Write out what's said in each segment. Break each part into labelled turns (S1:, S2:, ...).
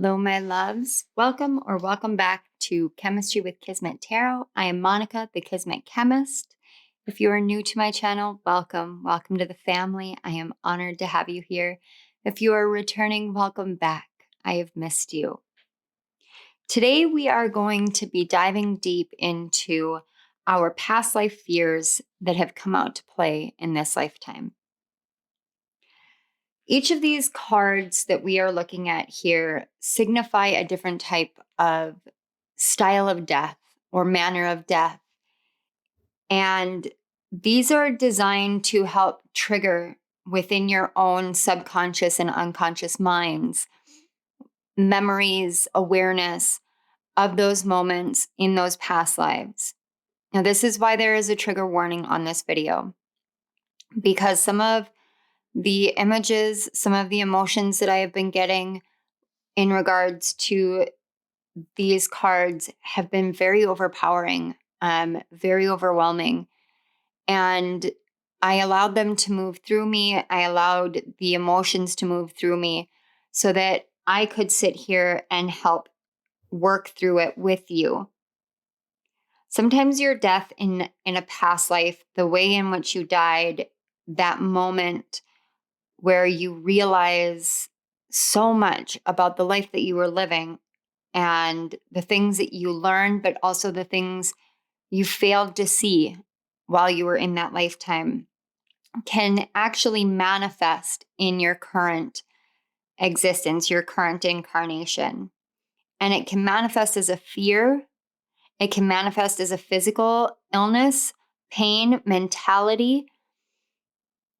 S1: Hello, my loves. Welcome or welcome back to Chemistry with Kismet Tarot. I am Monica, the Kismet Chemist. If you are new to my channel, welcome. Welcome to the family. I am honored to have you here. If you are returning, welcome back. I have missed you. Today, we are going to be diving deep into our past life fears that have come out to play in this lifetime. Each of these cards that we are looking at here signify a different type of style of death or manner of death. And these are designed to help trigger within your own subconscious and unconscious minds memories, awareness of those moments in those past lives. Now, this is why there is a trigger warning on this video, because some of the images, some of the emotions that I have been getting in regards to these cards have been very overpowering, very overwhelming. And I allowed them to move through me. I allowed the emotions to move through me so that I could sit here and help work through it with you. Sometimes your death in a past life, the way in which you died, that moment where you realize so much about the life that you were living and the things that you learned, but also the things you failed to see while you were in that lifetime, can actually manifest in your current existence, your current incarnation. And it can manifest as a fear. It can manifest as a physical illness, pain, mentality,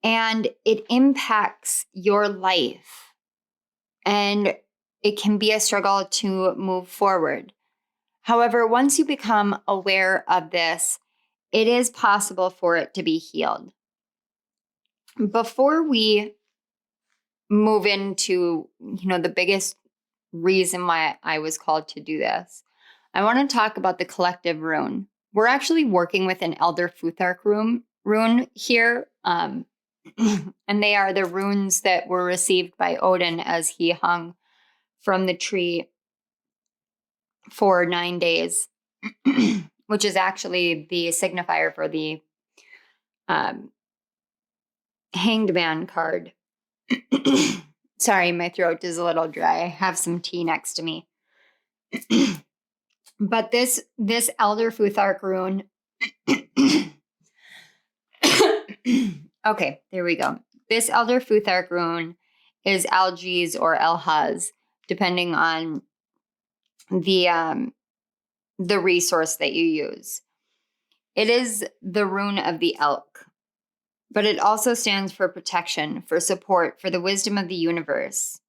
S1: and it impacts your life. And it can be a struggle to move forward. However, once you become aware of this, it is possible for it to be healed. Before we move into, the biggest reason why I was called to do this, I want to talk about the collective rune. We're actually working with an Elder Futhark rune here. And they are the runes that were received by Odin as he hung from the tree for 9 days, which is actually the signifier for the Hanged Man card. Sorry, my throat is a little dry. I have some tea next to me. But this Elder Futhark rune. Okay, there we go. This Elder Futhark rune is Algiz or Algiz, depending on the resource that you use. It is the rune of the elk, but it also stands for protection, for support, for the wisdom of the universe.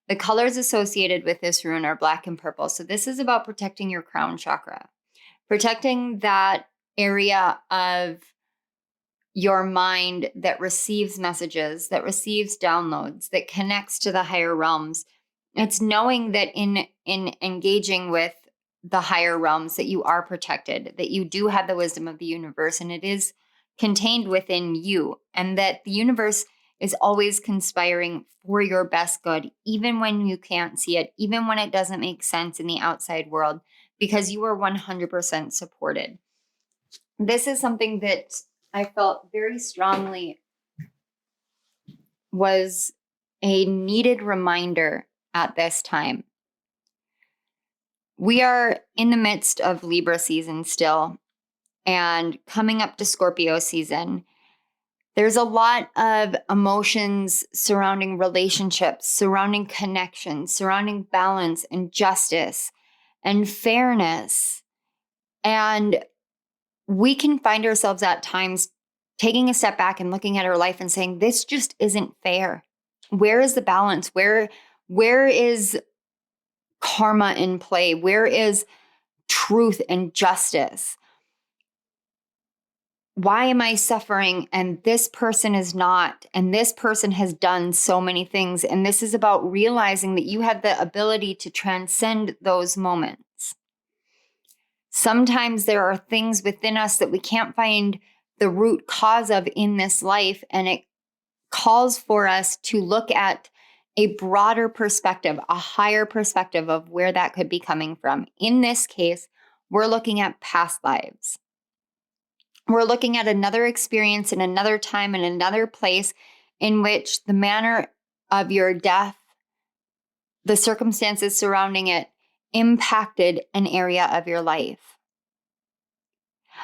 S1: The colors associated with this rune are black and purple. So this is about protecting your crown chakra, protecting that area of your mind that receives messages, that receives downloads, that connects to the higher realms. It's knowing that in engaging with the higher realms that you are protected, that you do have the wisdom of the universe, and it is contained within you, and that the universe is always conspiring for your best good, even when you can't see it, even when it doesn't make sense in the outside world, because you are 100% supported. This is something that I felt very strongly was a needed reminder at this time. We are in the midst of Libra season still, and coming up to Scorpio season. There's a lot of emotions surrounding relationships, surrounding connections, surrounding balance and justice and fairness. And we can find ourselves at times taking a step back and looking at our life and saying, this just isn't fair. Where is the balance? Where is karma in play? Where is truth and justice? Why am I suffering and this person is not, and this person has done so many things? And this is about realizing that you have the ability to transcend those moments. Sometimes there are things within us that we can't find the root cause of in this life, and it calls for us to look at a broader perspective, a higher perspective of where that could be coming from. In this case, we're looking at past lives. We're looking at another experience in another time in another place in which the manner of your death, the circumstances surrounding it, impacted an area of your life.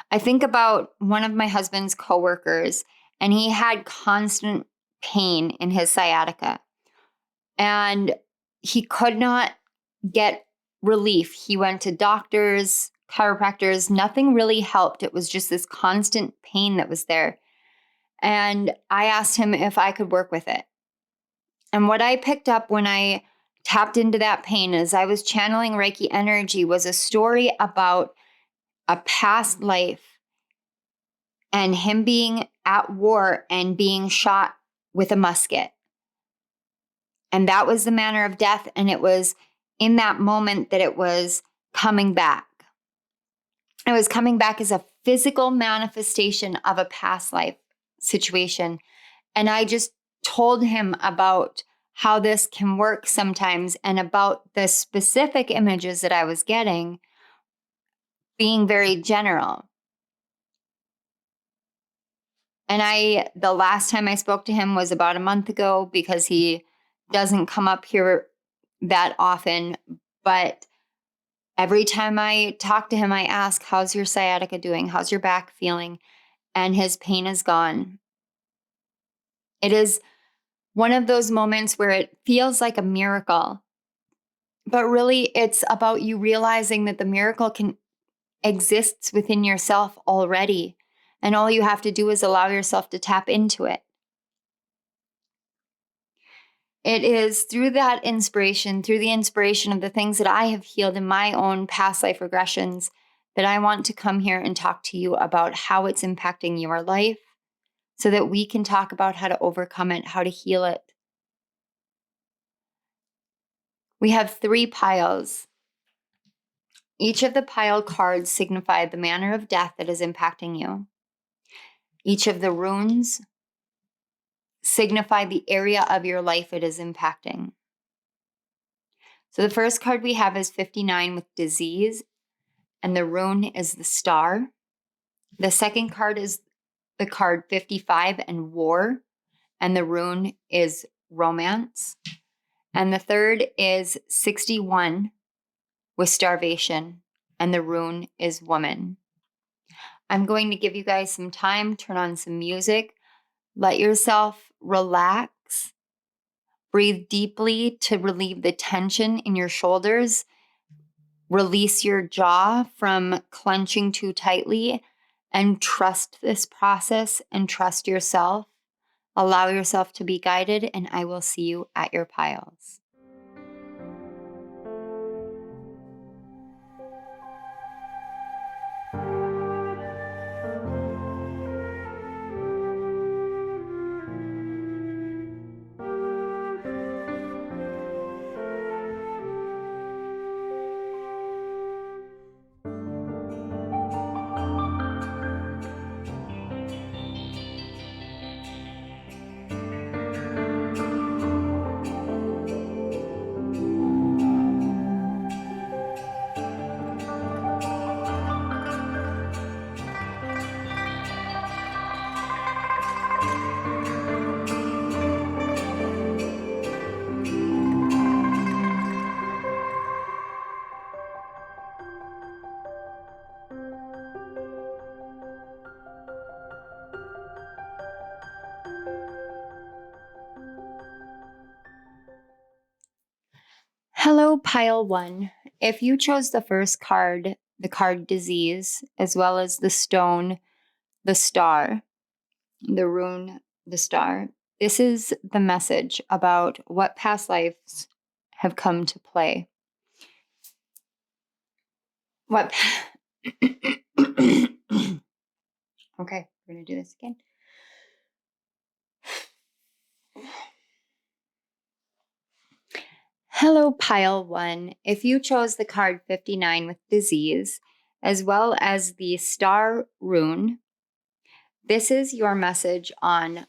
S1: I think about one of my husband's coworkers, and he had constant pain in his sciatica. And he could not get relief. He went to doctors, chiropractors, nothing really helped. It was just this constant pain that was there. And I asked him if I could work with it. And what I picked up when I tapped into that pain as I was channeling Reiki energy was a story about a past life and him being at war and being shot with a musket. And that was the manner of death. And it was in that moment that it was coming back. It was coming back as a physical manifestation of a past life situation. And I just told him about how this can work sometimes and about the specific images that I was getting being very general. And the last time I spoke to him was about a month ago because he doesn't come up here that often. But every time I talk to him, I ask, how's your sciatica doing? How's your back feeling? And his pain is gone. It is one of those moments where it feels like a miracle. But really, it's about you realizing that the miracle exists within yourself already. And all you have to do is allow yourself to tap into it. It is through that inspiration, through the inspiration of the things that I have healed in my own past life regressions, that I want to come here and talk to you about how it's impacting your life so that we can talk about how to overcome it, how to heal it. We have 3 piles. Each of the pile cards signify the manner of death that is impacting you. Each of the runes signify the area of your life it is impacting. So the first card we have is 59 with disease, and the rune is the star. The second card is the card 55 and war, and the rune is romance. And the third is 61 with starvation, and the rune is woman. I'm going to give you guys some time, turn on some music, let yourself relax, breathe deeply to relieve the tension in your shoulders, release your jaw from clenching too tightly, and trust this process and trust yourself. Allow yourself to be guided, and I will see you at your piles. Hello, pile 1. If you chose the first card, the card disease, as well as the stone, the star, the rune, the star, this is the message about what past lives have come to play. Okay, we're going to do this again. Hello, pile 1. If you chose the card 59 with disease, as well as the star rune, this is your message on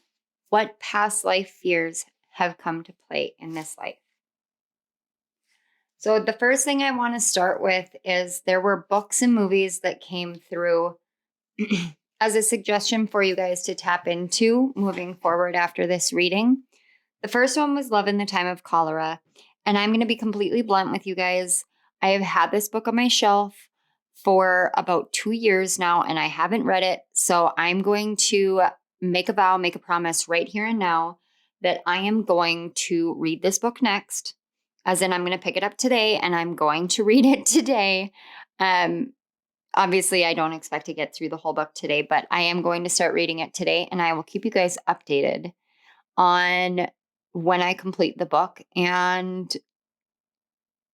S1: what past life fears have come to play in this life. So the first thing I want to start with is there were books and movies that came through as a suggestion for you guys to tap into moving forward after this reading. The first one was Love in the Time of Cholera. And I'm going to be completely blunt with you guys. I have had this book on my shelf for about 2 years now, and I haven't read it. So I'm going to make a vow, make a promise right here and now that I am going to read this book next. As in, I'm going to pick it up today and I'm going to read it today. Obviously, I don't expect to get through the whole book today, but I am going to start reading it today, and I will keep you guys updated on when I complete the book and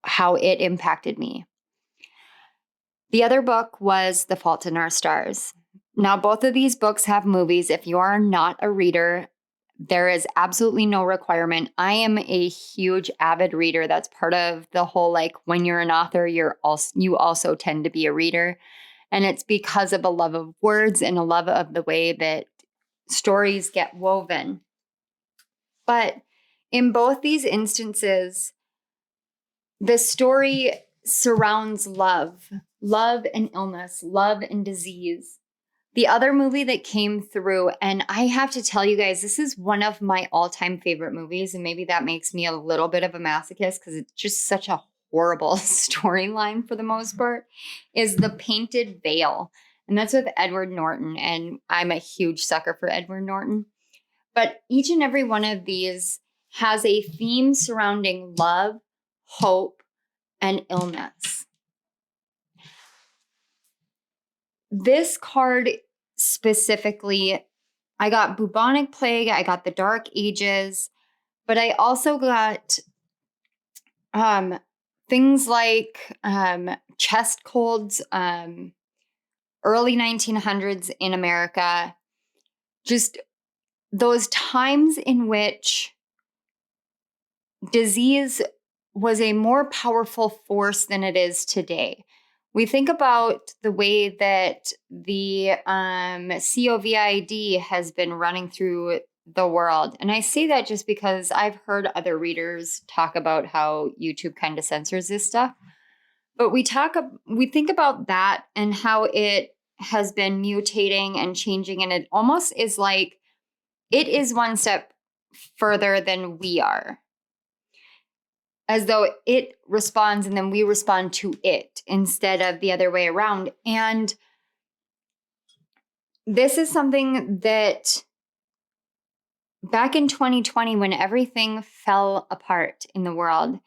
S1: how it impacted me. The other book was The Fault in Our Stars. Now, both of these books have movies. If you are not a reader, there is absolutely no requirement. I am a huge avid reader. That's part of the whole, like, when you're an author, you also tend to be a reader. And it's because of a love of words and a love of the way that stories get woven. But in both these instances, the story surrounds love and illness, love and disease. The other movie that came through, and I have to tell you guys, this is one of my all-time favorite movies, and maybe that makes me a little bit of a masochist because it's just such a horrible storyline for the most part, is The Painted Veil. And that's with Edward Norton, and I'm a huge sucker for Edward Norton. But each and every one of these has a theme surrounding love, hope, and illness. This card specifically, I got bubonic plague, I got the Dark Ages, but I also got things like chest colds, early 1900s in America, just those times in which disease was a more powerful force than it is today. We think about the way that the COVID has been running through the world. And I say that just because I've heard other readers talk about how YouTube kind of censors this stuff. But we think about that and how it has been mutating and changing. And it almost is like it is one step further than we are, as though it responds and then we respond to it instead of the other way around. And this is something that back in 2020, when everything fell apart in the world,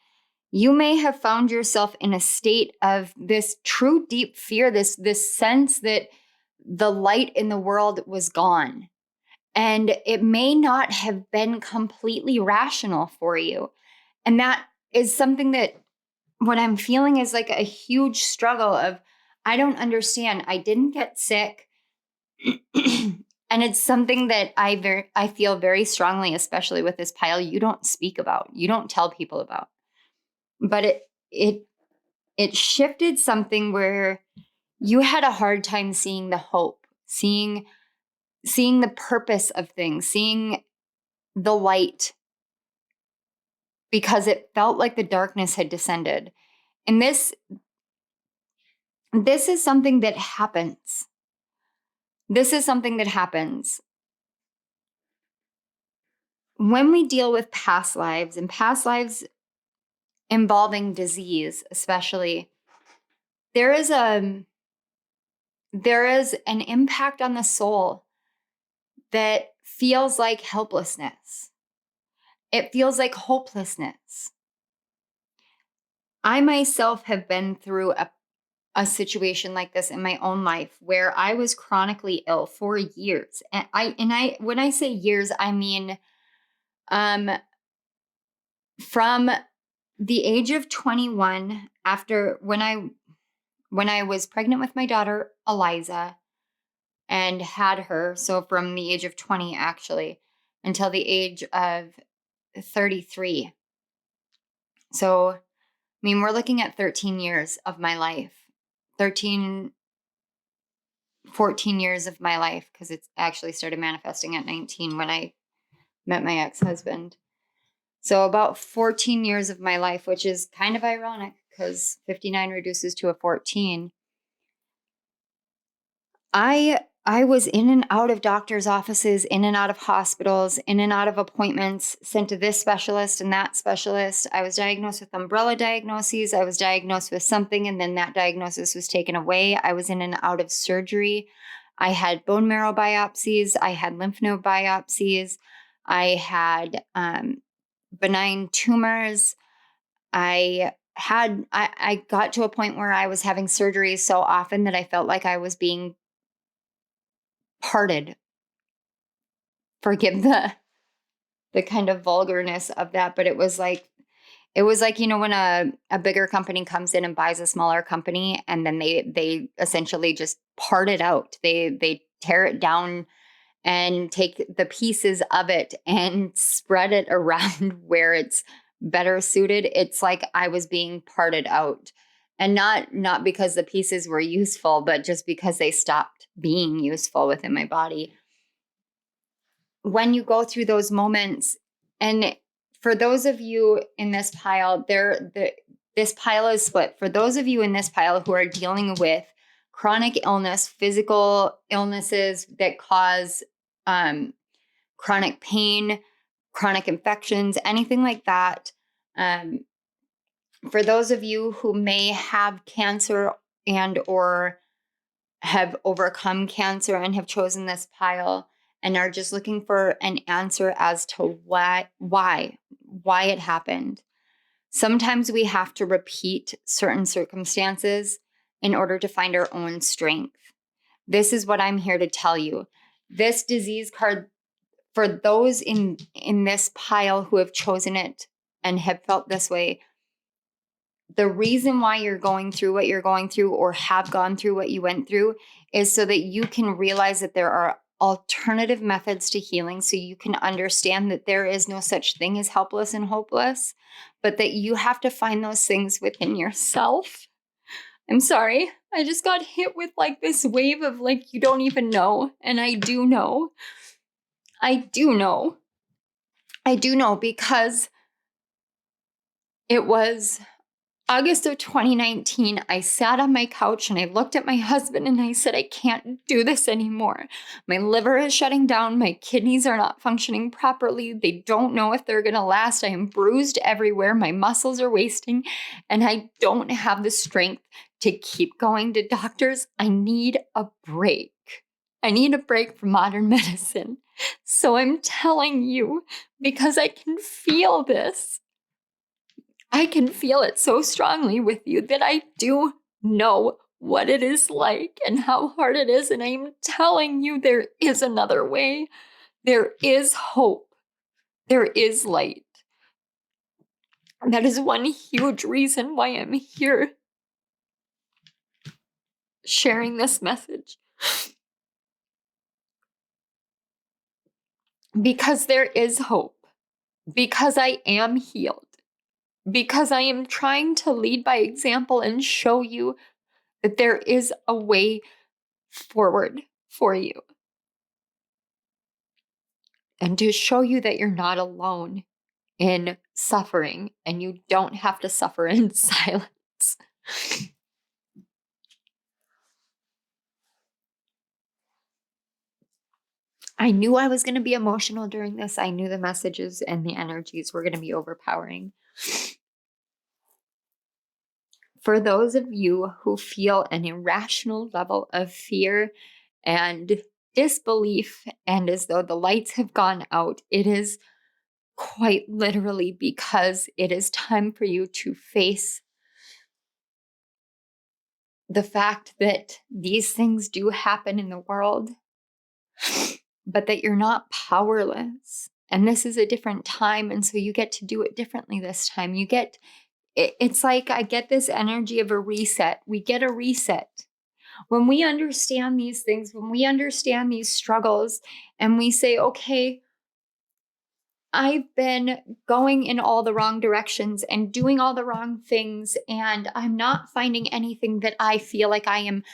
S1: you may have found yourself in a state of this true deep fear, this sense that the light in the world was gone. And it may not have been completely rational for you. And that is something that what I'm feeling is like a huge struggle of, I don't understand. I didn't get sick. And it's something that I feel very strongly, especially with this pile, you don't speak about, you don't tell people about. But it shifted something where you had a hard time seeing the hope, seeing the purpose of things, seeing the light, because it felt like the darkness had descended. And this is something that happens. This is something that happens when we deal with past lives, and past lives involving disease, especially. There is an impact on the soul that feels like helplessness. It feels like hopelessness. I myself have been through a situation like this in my own life where I was chronically ill for years. And I when I say years, I mean from the age of 21, after when I was pregnant with my daughter Eliza and had her, so from the age of 20 actually until the age of 33. So, I mean, we're looking at 13 years of my life. 14 years of my life, because it actually started manifesting at 19 when I met my ex-husband. So about 14 years of my life, which is kind of ironic because 59 reduces to a 14. I was in and out of doctors' offices, in and out of hospitals, in and out of appointments, sent to this specialist and that specialist. I was diagnosed with umbrella diagnoses. I was diagnosed with something, and then that diagnosis was taken away. I was in and out of surgery. I had bone marrow biopsies. I had lymph node biopsies. I had benign tumors. I got to a point where I was having surgeries so often that I felt like I was being parted. Forgive the kind of vulgarness of that, but it was like, when a bigger company comes in and buys a smaller company, and then they essentially just part it out. They tear it down and take the pieces of it and spread it around where it's better suited. It's like I was being parted out. And not because the pieces were useful, but just because they stopped being useful within my body. When you go through those moments, and for those of you in this pile, this pile is split. For those of you in this pile who are dealing with chronic illness, physical illnesses that cause chronic pain, chronic infections, anything like that. For those of you who may have cancer and or have overcome cancer and have chosen this pile and are just looking for an answer as to why it happened. Sometimes we have to repeat certain circumstances in order to find our own strength. This is what I'm here to tell you. This disease card, for those in this pile who have chosen it and have felt this way, the reason why you're going through what you're going through or have gone through what you went through is so that you can realize that there are alternative methods to healing, so you can understand that there is no such thing as helpless and hopeless, but that you have to find those things within yourself. I'm sorry. I just got hit with like this wave of like, you don't even know. And I do know. I do know. I do know because it was August of 2019, I sat on my couch and I looked at my husband and I said, I can't do this anymore. My liver is shutting down. My kidneys are not functioning properly. They don't know if they're going to last. I am bruised everywhere. My muscles are wasting and I don't have the strength to keep going to doctors. I need a break. I need a break from modern medicine. So I'm telling you because I can feel this. I can feel it so strongly with you that I do know what it is like and how hard it is. And I'm telling you, there is another way. There is hope. There is light. And that is one huge reason why I'm here sharing this message. Because there is hope. Because I am healed. Because I am trying to lead by example and show you that there is a way forward for you. And to show you that you're not alone in suffering and you don't have to suffer in silence. I knew I was going to be emotional during this. I knew the messages and the energies were going to be overpowering. For those of you who feel an irrational level of fear and disbelief, and as though the lights have gone out, it is quite literally because it is time for you to face the fact that these things do happen in the world, but that you're not powerless. And this is a different time. And so you get to do it differently this time. It's like I get this energy of a reset. We get a reset. When we understand these things, when we understand these struggles, and we say, okay, I've been going in all the wrong directions and doing all the wrong things, and I'm not finding anything that I feel like I am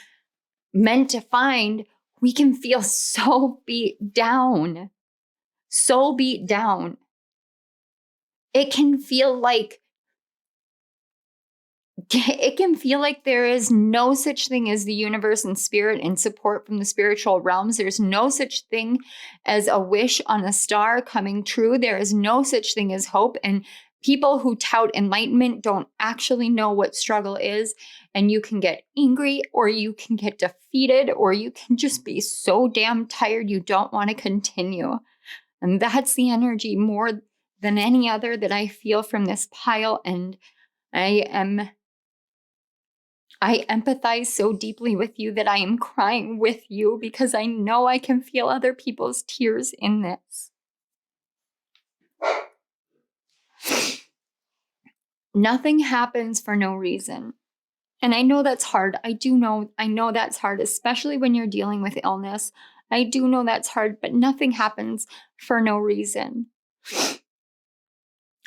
S1: meant to find, we can feel so beat down. So beat down. it can feel like there is no such thing as the universe and spirit and support from the spiritual realms. There's no such thing as a wish on a star coming true. There is no such thing as hope. And people who tout enlightenment don't actually know what struggle is. And you can get angry, or you can get defeated, or you can just be so damn tired you don't want to continue. And that's the energy more than any other that I feel from this pile. And I empathize so deeply with you that I am crying with you, because I know I can feel other people's tears in this. Nothing happens for no reason. And I know that's hard. I know that's hard, especially when you're dealing with illness. I do know that's hard, but nothing happens for no reason.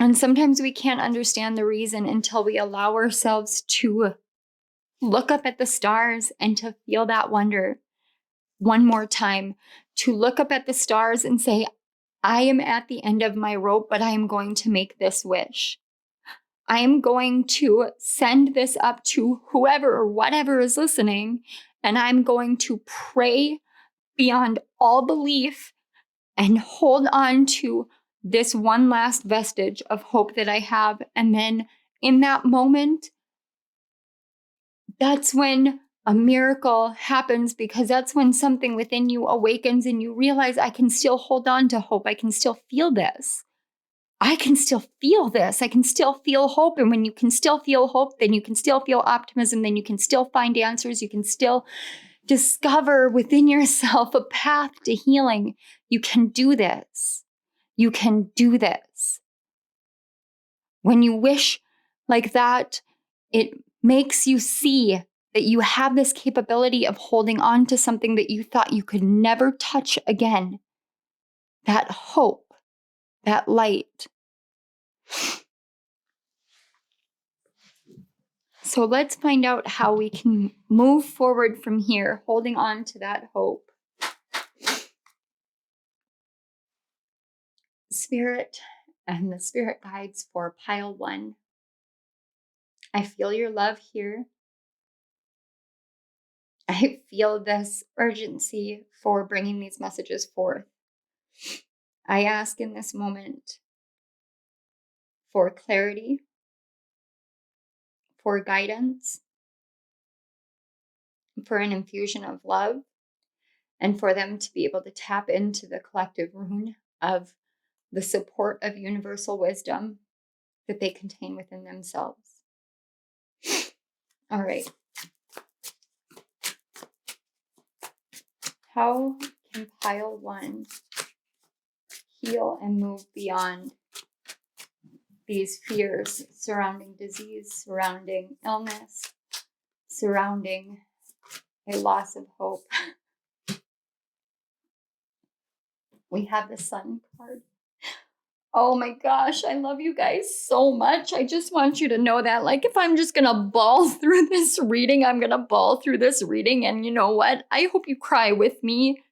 S1: And sometimes we can't understand the reason until we allow ourselves to look up at the stars and to feel that wonder one more time, to look up at the stars and say, I am at the end of my rope, but I am going to make this wish. I am going to send this up to whoever or whatever is listening, and I'm going to pray beyond all belief and hold on to this one last vestige of hope that I have. And then in that moment, that's when a miracle happens, because that's when something within you awakens and you realize, I can still hold on to hope. I can still feel this. I can still feel this. I can still feel hope. And when you can still feel hope, then you can still feel optimism. Then you can still find answers. You can still discover within yourself a path to healing. You can do this. You can do this. When you wish like that, it makes you see that you have this capability of holding on to something that you thought you could never touch again. That hope, that light. So let's find out how we can move forward from here, holding on to that hope. Spirit and the spirit guides for pile 1. I feel your love here. I feel this urgency for bringing these messages forth. I ask in this moment for clarity, for guidance, for an infusion of love, and for them to be able to tap into the collective rune of the support of universal wisdom that they contain within themselves. All right. How can pile 1 heal and move beyond these fears surrounding disease, surrounding illness, surrounding a loss of hope? We have the Sun card. Oh my gosh, I love you guys so much. I just want you to know that, like, if I'm just gonna bawl through this reading, I'm gonna bawl through this reading. And you know what? I hope you cry with me.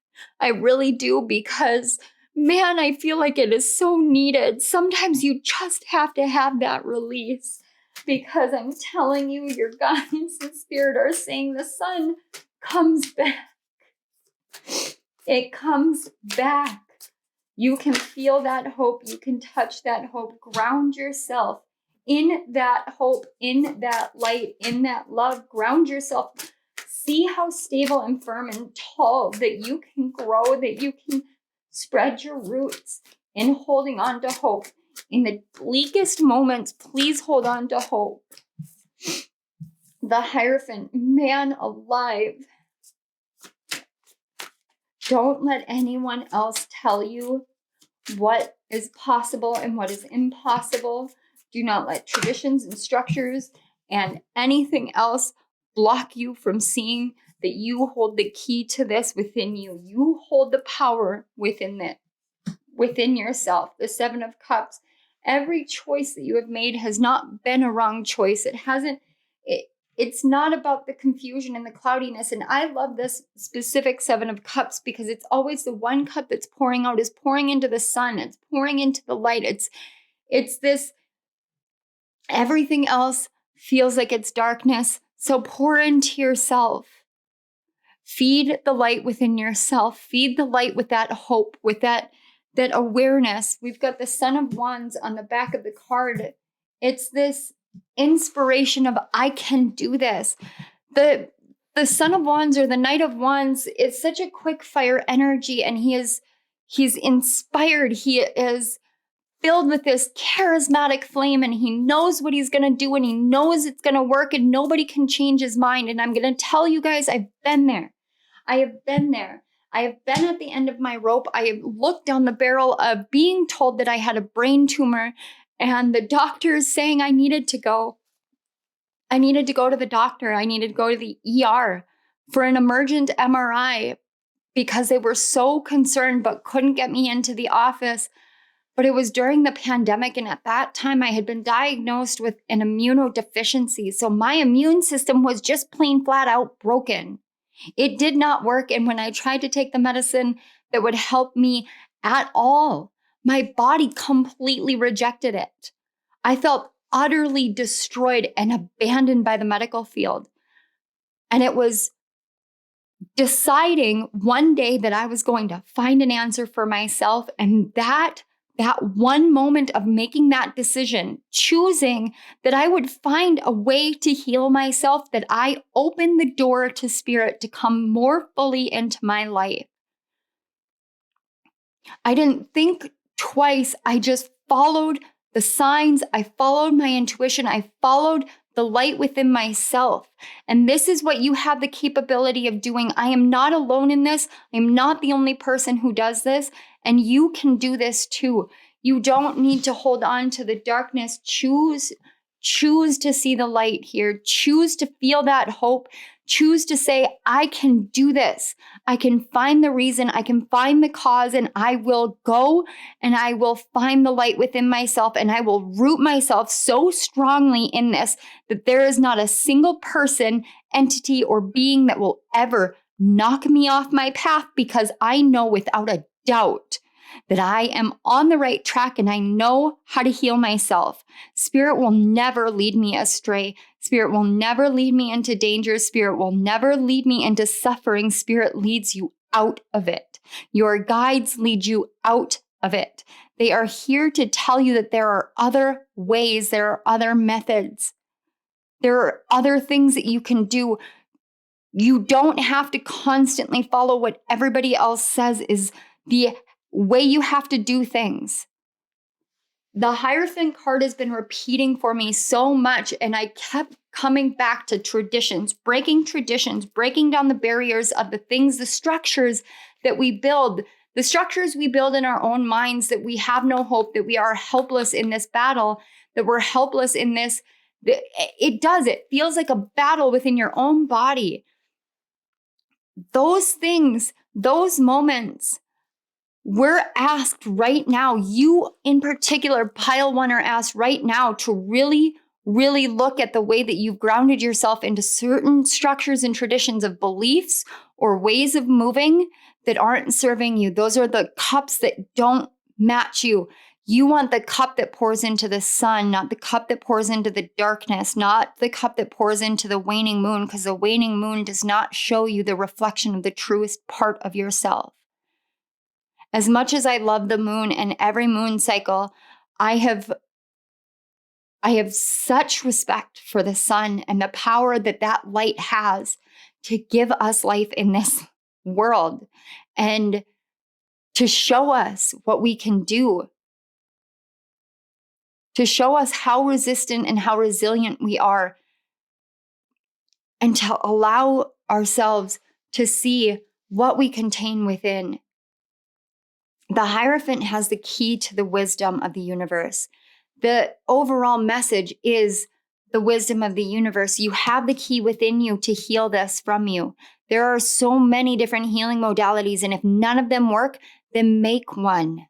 S1: I really do, because, man, I feel like it is so needed. Sometimes you just have to have that release, because I'm telling you, your guides and spirit are saying the sun comes back. It comes back. You can feel that hope. You can touch that hope. Ground yourself in that hope, in that light, in that love. Ground yourself. See how stable and firm and tall that you can grow, that you can spread your roots in holding on to hope. In the bleakest moments, please hold on to hope. The Hierophant, man alive. Don't let anyone else tell you what is possible and what is impossible. Do not let traditions and structures and anything else block you from seeing that you hold the key to this within you. You hold the power within it, within yourself. The 7 of Cups. Every choice that you have made has not been a wrong choice. It's not about the confusion and the cloudiness. And I love this specific 7 of Cups, because it's always the one cup that's pouring out is pouring into the sun. It's pouring into the light. It's this, everything else feels like it's darkness. So pour into yourself. Feed the light within yourself. Feed the light with that hope, with that awareness. We've got the Son of Wands on the back of the card. It's this inspiration of, I can do this. The Son of Wands or the Knight of Wands is such a quick fire energy, and he's inspired. He is filled with this charismatic flame, and he knows what he's going to do, and he knows it's going to work, and nobody can change his mind. And I'm going to tell you guys, I've been there. I have been there. I have been at the end of my rope. I have looked down the barrel of being told that I had a brain tumor, and the doctors saying I needed to go. I needed to go to the doctor. I needed to go to the ER for an emergent MRI because they were so concerned but couldn't get me into the office. But it was during the pandemic, and at that time I had been diagnosed with an immunodeficiency. So my immune system was just plain flat out broken. It did not work. And when I tried to take the medicine that would help me at all, my body completely rejected it. I felt utterly destroyed and abandoned by the medical field. And it was deciding one day that I was going to find an answer for myself. And that one moment of making that decision, choosing that I would find a way to heal myself, that I opened the door to spirit to come more fully into my life. I didn't think twice. I just followed the signs. I followed my intuition. I followed the light within myself. And this is what you have the capability of doing. I am not alone in this. I am not the only person who does this. And you can do this too. You don't need to hold on to the darkness. Choose to see the light here. Choose to feel that hope. Choose to say, I can do this. I can find the reason. I can find the cause, and I will go and I will find the light within myself, and I will root myself so strongly in this that there is not a single person, entity, or being that will ever knock me off my path, because I know without a doubt that I am on the right track and I know how to heal myself. Spirit will never lead me astray. Spirit will never lead me into danger. Spirit will never lead me into suffering. Spirit leads you out of it. Your guides lead you out of it. They are here to tell you that there are other ways, there are other methods. There are other things that you can do. You don't have to constantly follow what everybody else says is the way you have to do things. The Hierophant card has been repeating for me so much, and I kept coming back to traditions, breaking down the barriers of the things, the structures that we build, the structures we build in our own minds, that we have no hope, that we are helpless in this battle, that we're helpless in this. It feels like a battle within your own body. Those things, those moments, we're asked right now, you in particular, pile one, are asked right now to really, really look at the way that you've grounded yourself into certain structures and traditions of beliefs or ways of moving that aren't serving you. Those are the cups that don't match you. You want the cup that pours into the sun, not the cup that pours into the darkness, not the cup that pours into the waning moon, because the waning moon does not show you the reflection of the truest part of yourself. As much as I love the moon and every moon cycle, I have such respect for the sun and the power that that light has to give us life in this world and to show us what we can do, to show us how resistant and how resilient we are, and to allow ourselves to see what we contain within. The Hierophant has the key to the wisdom of the universe. The overall message is the wisdom of the universe. You have the key within you to heal this from you. There are so many different healing modalities, and if none of them work, then make one.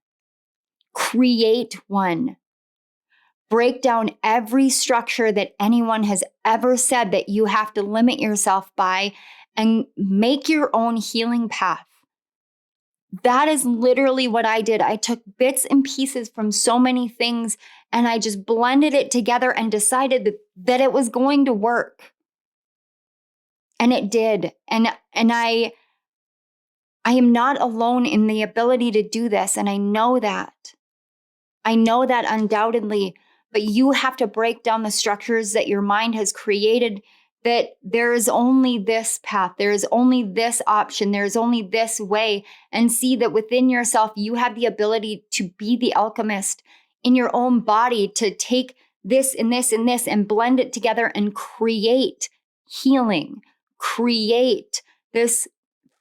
S1: Create one. Break down every structure that anyone has ever said that you have to limit yourself by, and make your own healing path. That is literally what I did. I took bits and pieces from so many things And I just blended it together and decided that it was going to work. And it did. And I am not alone in the ability to do this. And I know that. I know that undoubtedly, but you have to break down the structures that your mind has created, that there is only this path, there is only this option, there is only this way, and see that within yourself, you have the ability to be the alchemist in your own body, to take this and this and this and blend it together and create healing, create this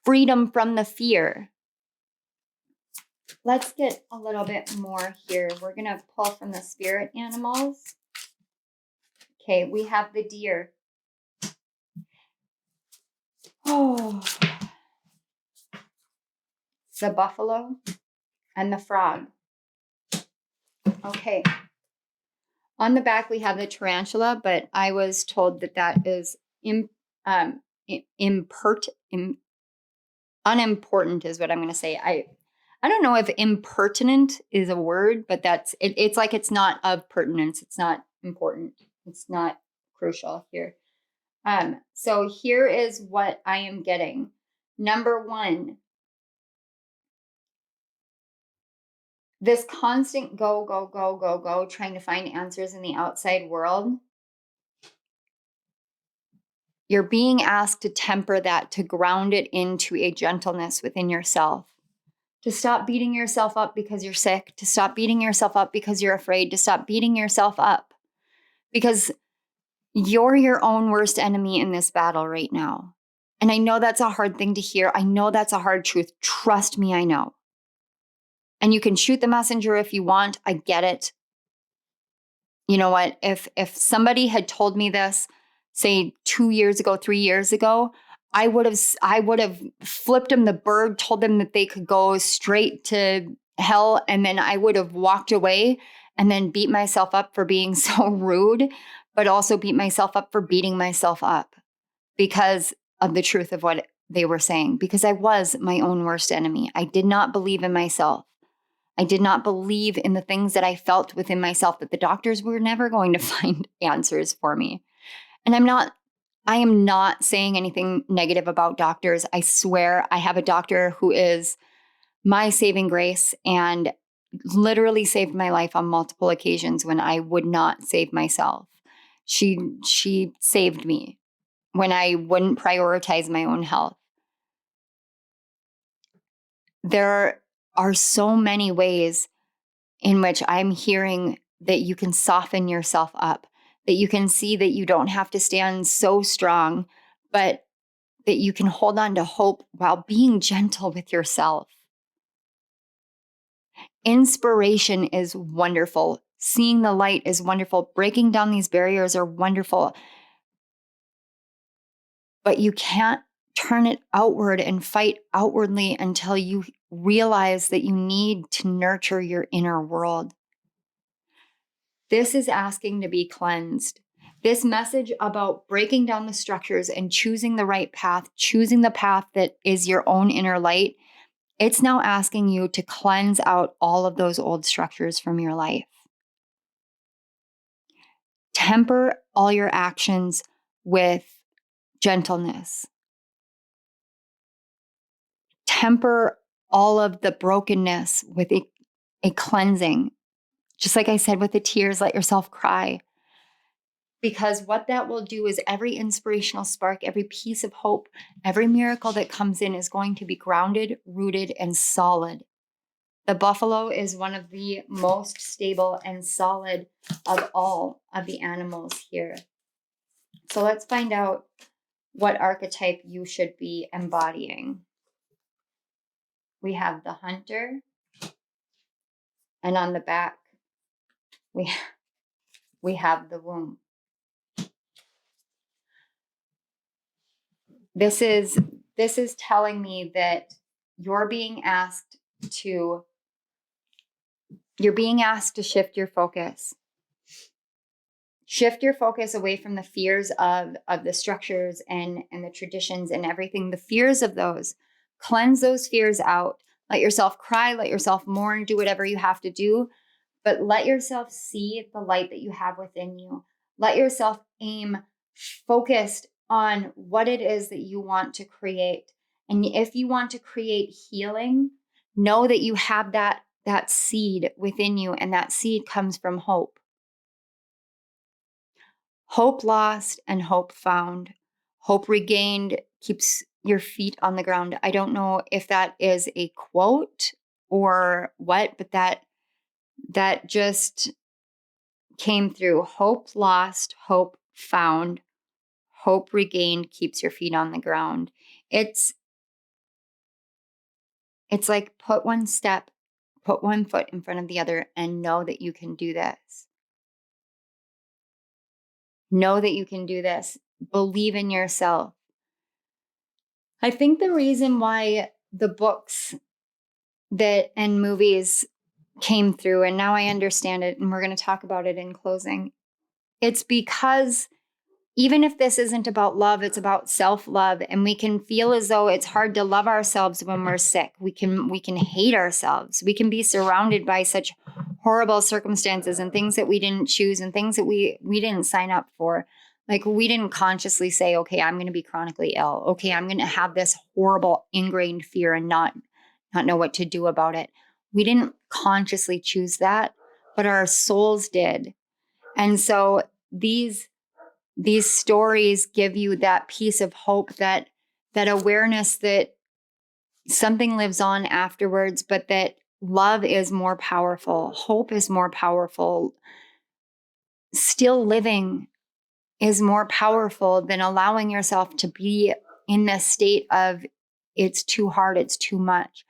S1: freedom from the fear. Let's get a little bit more here. We're going to pull from the spirit animals. Okay, we have the deer. Oh, the buffalo and the frog. Okay. On the back, we have the tarantula, but I was told that is unimportant is what I'm going to say. I don't know if impertinent is a word, but it's like it's not of pertinence. It's not important. It's not crucial here. So here is what I am getting. Number one, this constant go, trying to find answers in the outside world. You're being asked to temper that, to ground it into a gentleness within yourself. To stop beating yourself up because you're sick, to stop beating yourself up because you're afraid, to stop beating yourself up because you're your own worst enemy in this battle right now. And I know that's a hard thing to hear. I know that's a hard truth. Trust me, I know. And you can shoot the messenger if you want. I get it. You know what? If somebody had told me this, say 2 years ago, 3 years ago, I would have flipped them the bird, told them that they could go straight to hell, and then I would have walked away and then beat myself up for being so rude, but also beat myself up for beating myself up because of the truth of what they were saying, because I was my own worst enemy. I did not believe in myself. I did not believe in the things that I felt within myself, that the doctors were never going to find answers for me. And I am not saying anything negative about doctors. I swear I have a doctor who is my saving grace and literally saved my life on multiple occasions when I would not save myself. She saved me when I wouldn't prioritize my own health. There are so many ways in which I'm hearing that you can soften yourself up, that you can see that you don't have to stand so strong, but that you can hold on to hope while being gentle with yourself. Inspiration is wonderful. Seeing the light is wonderful. Breaking down these barriers are wonderful. But you can't turn it outward and fight outwardly until you realize that you need to nurture your inner world. This is asking to be cleansed. This message about breaking down the structures and choosing the right path, choosing the path that is your own inner light, it's now asking you to cleanse out all of those old structures from your life. Temper all your actions with gentleness. Temper all of the brokenness with a cleansing. Just like I said with the tears, let yourself cry. Because what that will do is every inspirational spark, every piece of hope, every miracle that comes in is going to be grounded, rooted, and solid. The buffalo is one of the most stable and solid of all of the animals here. So let's find out what archetype you should be embodying. We have the hunter, and on the back, we have the womb. This is telling me that you're being asked to shift your focus. Shift your focus away from the fears of the structures and the traditions and everything, the fears of those. Cleanse those fears out. Let yourself cry, let yourself mourn, do whatever you have to do. but let yourself see the light that you have within you. Let yourself aim focused on what it is that you want to create. And if you want to create healing, know that you have that seed within you, and that seed comes from hope. Hope lost and hope found. Hope regained keeps your feet on the ground. I don't know if that is a quote or what, but that just came through. Hope lost, hope found, hope regained keeps your feet on the ground. It's like put one foot in front of the other and know that you can do this. Know that you can do this. Believe in yourself. I think the reason why the books and movies came through, and now I understand it, and we're going to talk about it in closing, it's because even if this isn't about love, it's about self-love, and we can feel as though it's hard to love ourselves when we're sick. We can hate ourselves. We can be surrounded by such horrible circumstances and things that we didn't choose and things that we didn't sign up for. Like, we didn't consciously say, okay, I'm going to be chronically ill. Okay, I'm going to have this horrible ingrained fear and not know what to do about it. We didn't consciously choose that, but our souls did. And so these stories give you that piece of hope, that awareness that something lives on afterwards, but that love is more powerful. Hope is more powerful. Still living is more powerful than allowing yourself to be in this state of it's too hard, it's too much.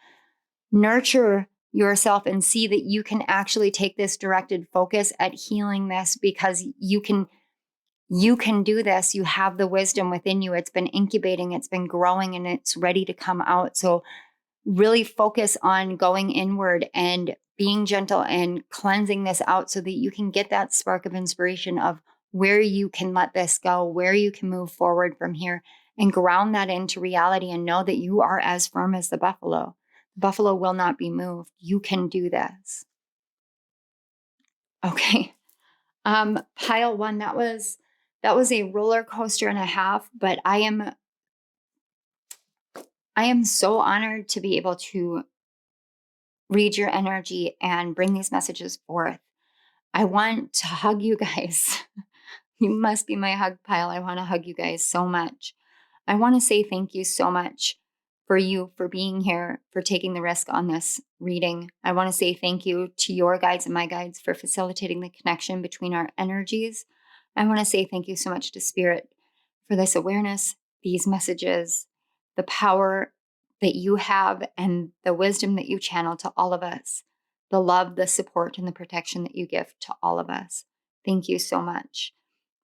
S1: Nurture yourself and see that you can actually take this directed focus at healing this, because you can do this. You have the wisdom within you. It's been incubating, it's been growing, and it's ready to come out. So really focus on going inward and being gentle and cleansing this out so that you can get that spark of inspiration of where you can let this go, where you can move forward from here, and ground that into reality and know that you are as firm as the buffalo. The buffalo will not be moved. You can do this. Okay. Pile one, that was a roller coaster and a half, but I am so honored to be able to read your energy and bring these messages forth. I want to hug you guys. You must be my hug pile. I want to hug you guys so much. I want to say thank you so much for being here, for taking the risk on this reading. I want to say thank you to your guides and my guides for facilitating the connection between our energies. I want to say thank you so much to Spirit for this awareness, these messages, the power that you have, and the wisdom that you channel to all of us, the love, the support, and the protection that you give to all of us. Thank you so much.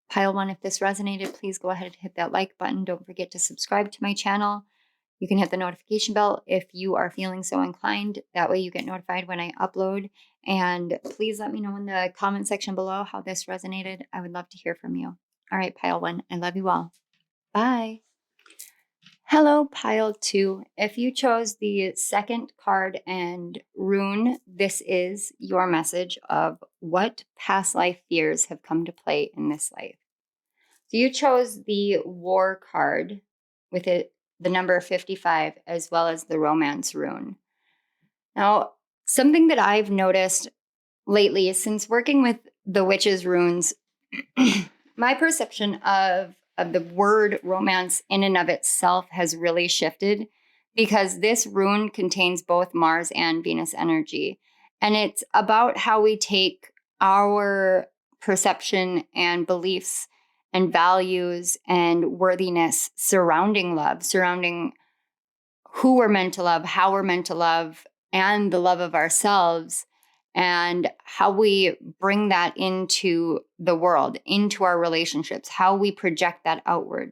S1: Pile one, if this resonated, please go ahead and hit that like button. Don't forget to subscribe to my channel. You can hit the notification bell if you are feeling so inclined. That way you get notified when I upload. And please let me know in the comment section below how this resonated. I would love to hear from you. All right, pile one, I love you all. Bye. Hello, pile two. If you chose the second card and Rune, this is your message of what past life fears have come to play in this life. So you chose the War card with it, the number 55, as well as the Romance rune. Now, something that I've noticed lately is, since working with the Witch's runes, my perception of the word romance in and of itself has really shifted, because this rune contains both Mars and Venus energy. And it's about how we take our perception and beliefs and values and worthiness surrounding love, surrounding who we're meant to love, how we're meant to love, and the love of ourselves, and how we bring that into the world, into our relationships, how we project that outward.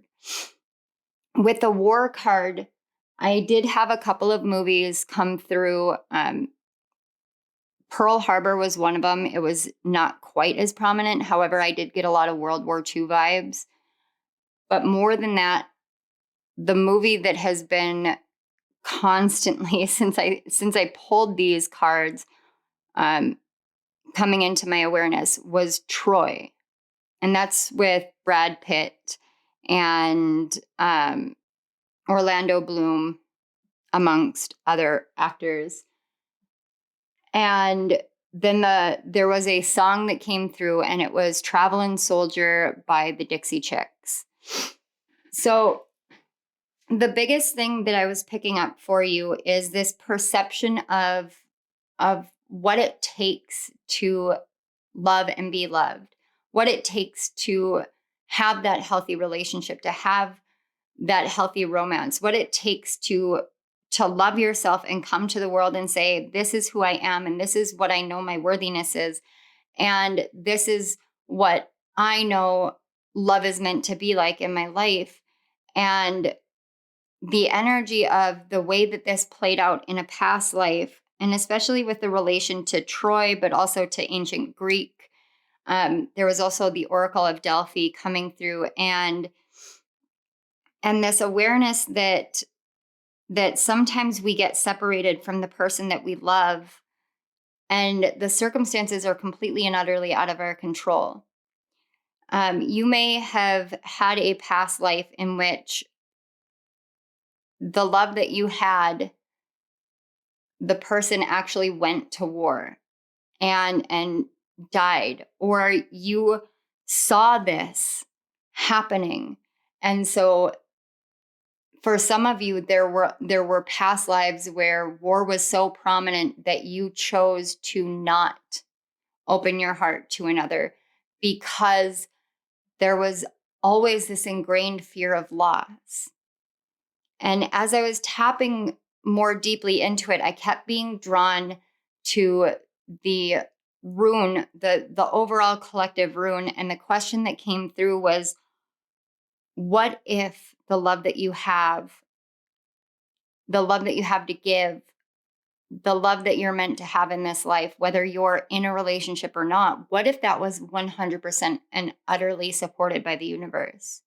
S1: With the War card, I did have a couple of movies come through. Pearl Harbor was one of them. It was not quite as prominent. However, I did get a lot of World War II vibes. But more than that, the movie that has been constantly since I pulled these cards, coming into my awareness was Troy. And that's with Brad Pitt and Orlando Bloom, amongst other actors. And then there was a song that came through, and it was Travelin' Soldier by the Dixie Chicks. So the biggest thing that I was picking up for you is this perception of what it takes to love and be loved, what it takes to have that healthy relationship, to have that healthy romance, what it takes to love yourself and come to the world and say, this is who I am, and this is what I know my worthiness is, and this is what I know love is meant to be like in my life. And the energy of the way that this played out in a past life, and especially with the relation to Troy, but also to ancient Greek. There was also the Oracle of Delphi coming through, and this awareness that sometimes we get separated from the person that we love, and the circumstances are completely and utterly out of our control. You may have had a past life in which the love that you had, the person actually went to war and died, or you saw this happening. And so for some of you, there were past lives where war was so prominent that you chose to not open your heart to another, because there was always this ingrained fear of loss. And as I was tapping more deeply into it, I kept being drawn to the rune, the overall collective rune. And the question that came through was, what if the love that you have to give, the love that you're meant to have in this life, whether you're in a relationship or not, what if that was 100% and utterly supported by the universe?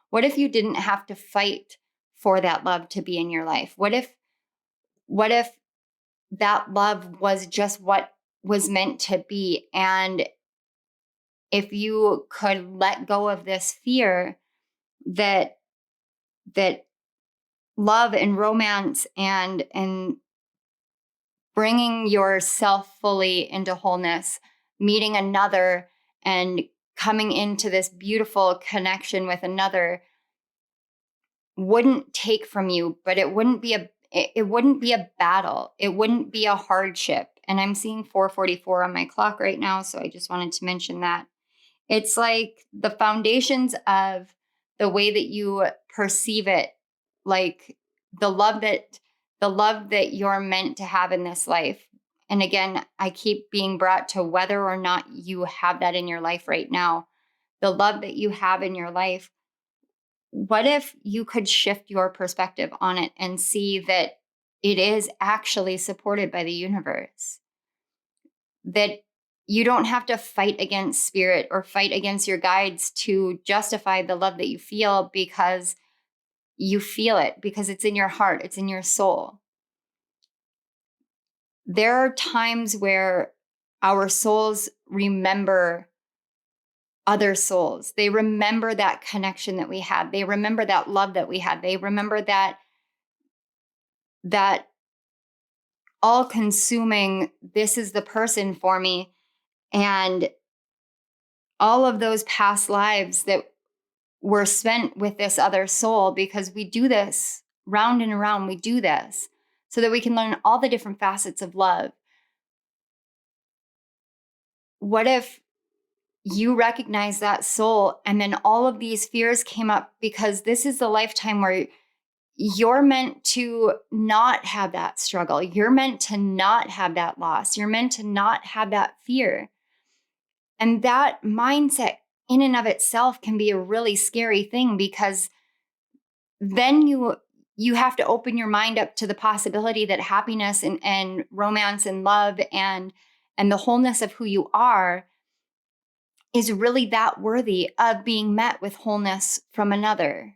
S1: What if you didn't have to fight for that love to be in your life? What if that love was just what was meant to be? And if you could let go of this fear that love and romance and bringing yourself fully into wholeness, meeting another and coming into this beautiful connection with another wouldn't take from you, but it wouldn't be a battle. It wouldn't be a hardship. And I'm seeing 4:44 on my clock right now, so I just wanted to mention that. It's like the foundations of the way that you perceive it, like the love that you're meant to have in this life. And again, I keep being brought to whether or not you have that in your life right now. The love that you have in your life, what if you could shift your perspective on it and see that it is actually supported by the universe? That you don't have to fight against spirit or fight against your guides to justify the love that you feel, because you feel it, because it's in your heart, it's in your soul. There are times where our souls remember other souls. They remember that connection that we had. They remember that love that we had. They remember that all-consuming, this is the person for me. And all of those past lives that were spent with this other soul, because we do this round and around. We do this so that we can learn all the different facets of love. What if you recognize that soul, and then all of these fears came up because this is the lifetime where you're meant to not have that struggle. You're meant to not have that loss. You're meant to not have that fear. And that mindset in and of itself can be a really scary thing, because then you have to open your mind up to the possibility that happiness and romance and love and the wholeness of who you are is really that worthy of being met with wholeness from another.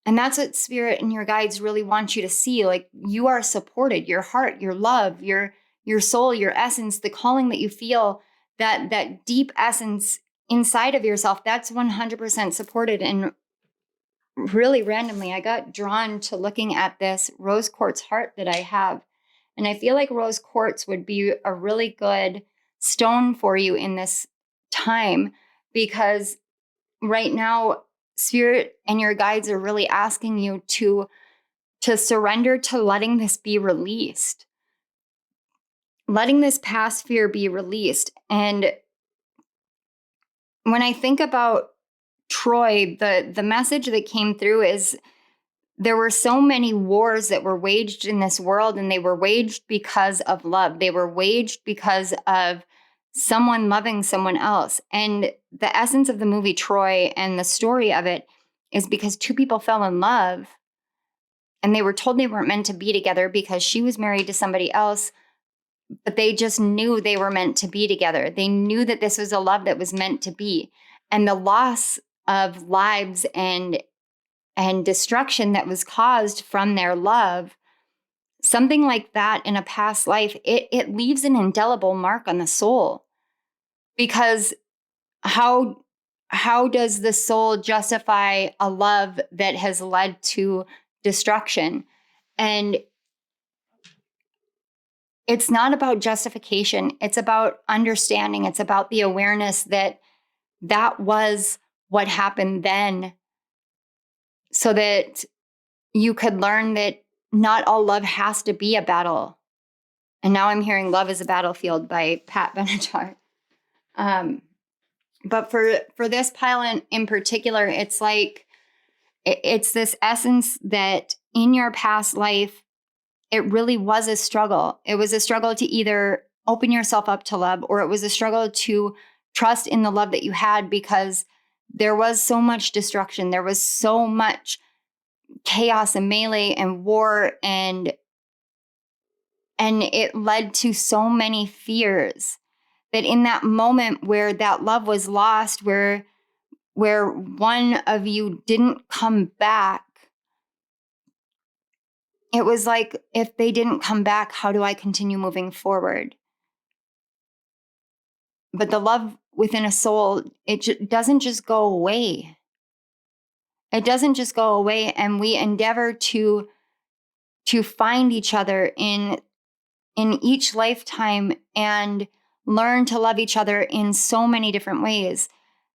S1: And that's what spirit and your guides really want you to see. Like, you are supported, your heart, your love, your your soul, your essence, the calling that you feel, that deep essence inside of yourself, that's 100% supported. And really randomly, I got drawn to looking at this rose quartz heart that I have. And I feel like rose quartz would be a really good stone for you in this time, because right now, spirit and your guides are really asking you to surrender to letting this be released, letting this past fear be released. And when I think about Troy, the message that came through is there were so many wars that were waged in this world, and they were waged because of love. They were waged because of someone loving someone else. And the essence of the movie Troy and the story of it is because two people fell in love and they were told they weren't meant to be together because she was married to somebody else, but they just knew they were meant to be together. They knew that this was a love that was meant to be. And the loss of lives and destruction that was caused from their love, something like that in a past life, it leaves an indelible mark on the soul. Because how does the soul justify a love that has led to destruction? And it's not about justification. It's about understanding. It's about the awareness that that was what happened then, so that you could learn that not all love has to be a battle. And now I'm hearing Love is a Battlefield by Pat Benatar. But for this pile in particular, it's like, it's this essence that in your past life, it really was a struggle. It was a struggle to either open yourself up to love, or it was a struggle to trust in the love that you had, because there was so much destruction. There was so much chaos and melee and war, and it led to so many fears that in that moment where that love was lost, where one of you didn't come back, it was like, if they didn't come back, how do I continue moving forward? But the love within a soul, it doesn't just go away. It doesn't just go away. And we endeavor to find each other in each lifetime and learn to love each other in so many different ways.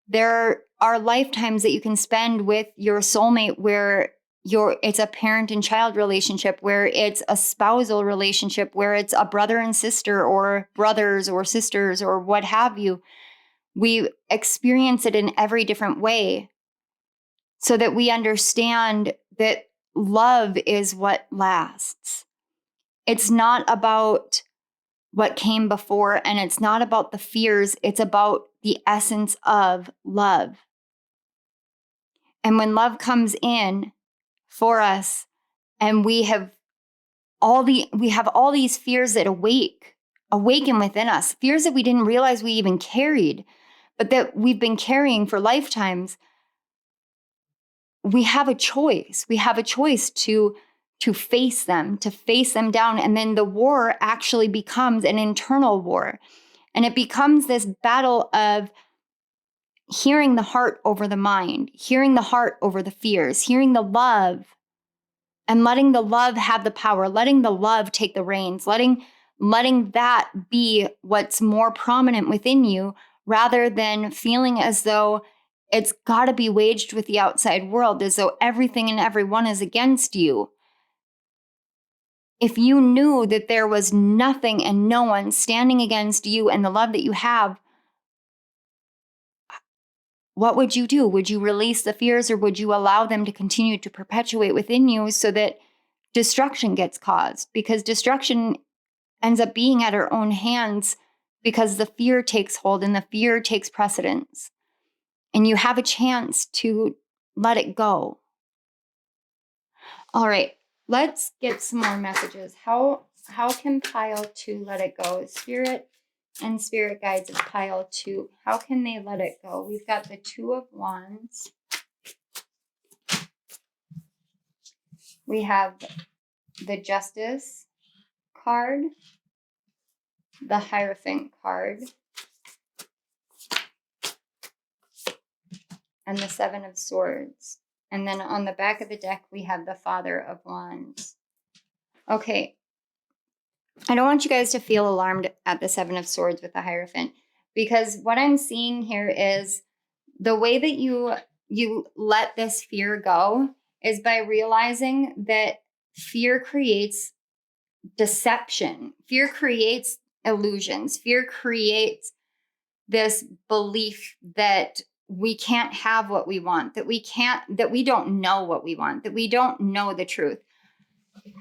S1: There are lifetimes that you can spend with your soulmate where it's a parent and child relationship, where it's a spousal relationship, where it's a brother and sister, or brothers or sisters, or what have you. We experience it in every different way, so that we understand that love is what lasts. It's not about what came before, and it's not about the fears. It's about the essence of love. And when love comes in for us, and we have all these fears that awaken within us, fears that we didn't realize we even carried, but that we've been carrying for lifetimes, we have a choice. We have a choice to face them down. And then the war actually becomes an internal war. And it becomes this battle of hearing the heart over the mind, hearing the heart over the fears, hearing the love, and letting the love have the power, letting the love take the reins, letting that be what's more prominent within you, rather than feeling as though it's got to be waged with the outside world, as though everything and everyone is against you. If you knew that there was nothing and no one standing against you and the love that you have, what would you do? Would you release the fears, or would you allow them to continue to perpetuate within you so that destruction gets caused? Because destruction ends up being at our own hands, because the fear takes hold and the fear takes precedence. And you have a chance to let it go. All right, let's get some more messages. How can pile 2 let it go? Spirit and spirit guides of pile 2, how can they let it go? We've got the 2 of Wands. We have the Justice card. the Hierophant card, and the Seven of Swords. And then on the back of the deck, we have the Father of Wands. Okay. I don't want you guys to feel alarmed at the Seven of Swords with the Hierophant, because what I'm seeing here is the way that you let this fear go is by realizing that fear creates deception. Fear creates illusions. Fear creates this belief that we can't have what we want, that we don't know what we want, that we don't know the truth.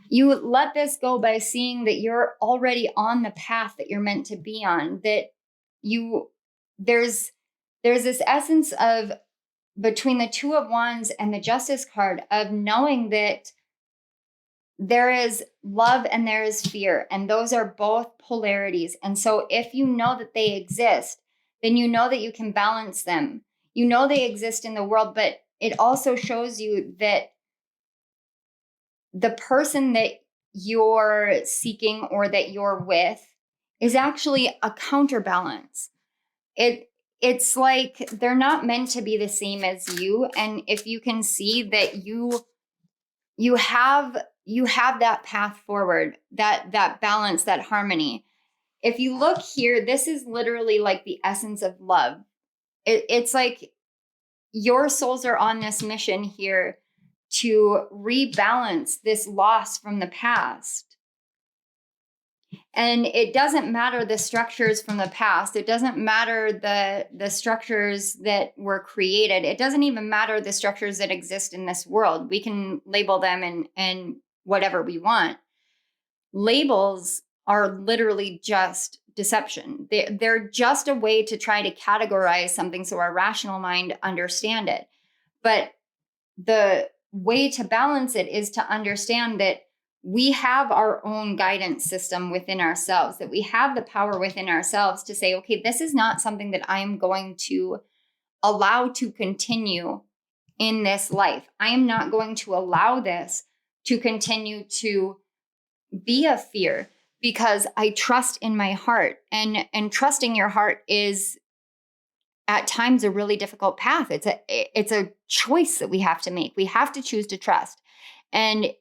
S1: You let this go by seeing that you're already on the path that you're meant to be on, that there's this essence of, between the Two of Wands and the Justice card, of knowing that there is love and there is fear, and those are both polarities. And so if you know that they exist, then you know that you can balance them. You know they exist in the world, but it also shows you that the person that you're seeking or that you're with is actually a counterbalance. It's like they're not meant to be the same as you. And if you can see that you have that path forward, that balance, that harmony. If you look here, this is literally like the essence of love. It's like your souls are on this mission here to rebalance this loss from the past. And it doesn't matter the structures from the past. It doesn't matter the structures that were created. It doesn't even matter the structures that exist in this world. We can label them and whatever we want. Labels are literally just deception. They're just a way to try to categorize something so our rational mind understand it. But the way to balance it is to understand that we have our own guidance system within ourselves, that we have the power within ourselves to say, okay, this is not something that I'm going to allow to continue in this life. I am not going to allow this to continue to be a fear, because I trust in my heart. And trusting your heart is at times a really difficult path. It's a choice that we have to make. We have to choose to trust. And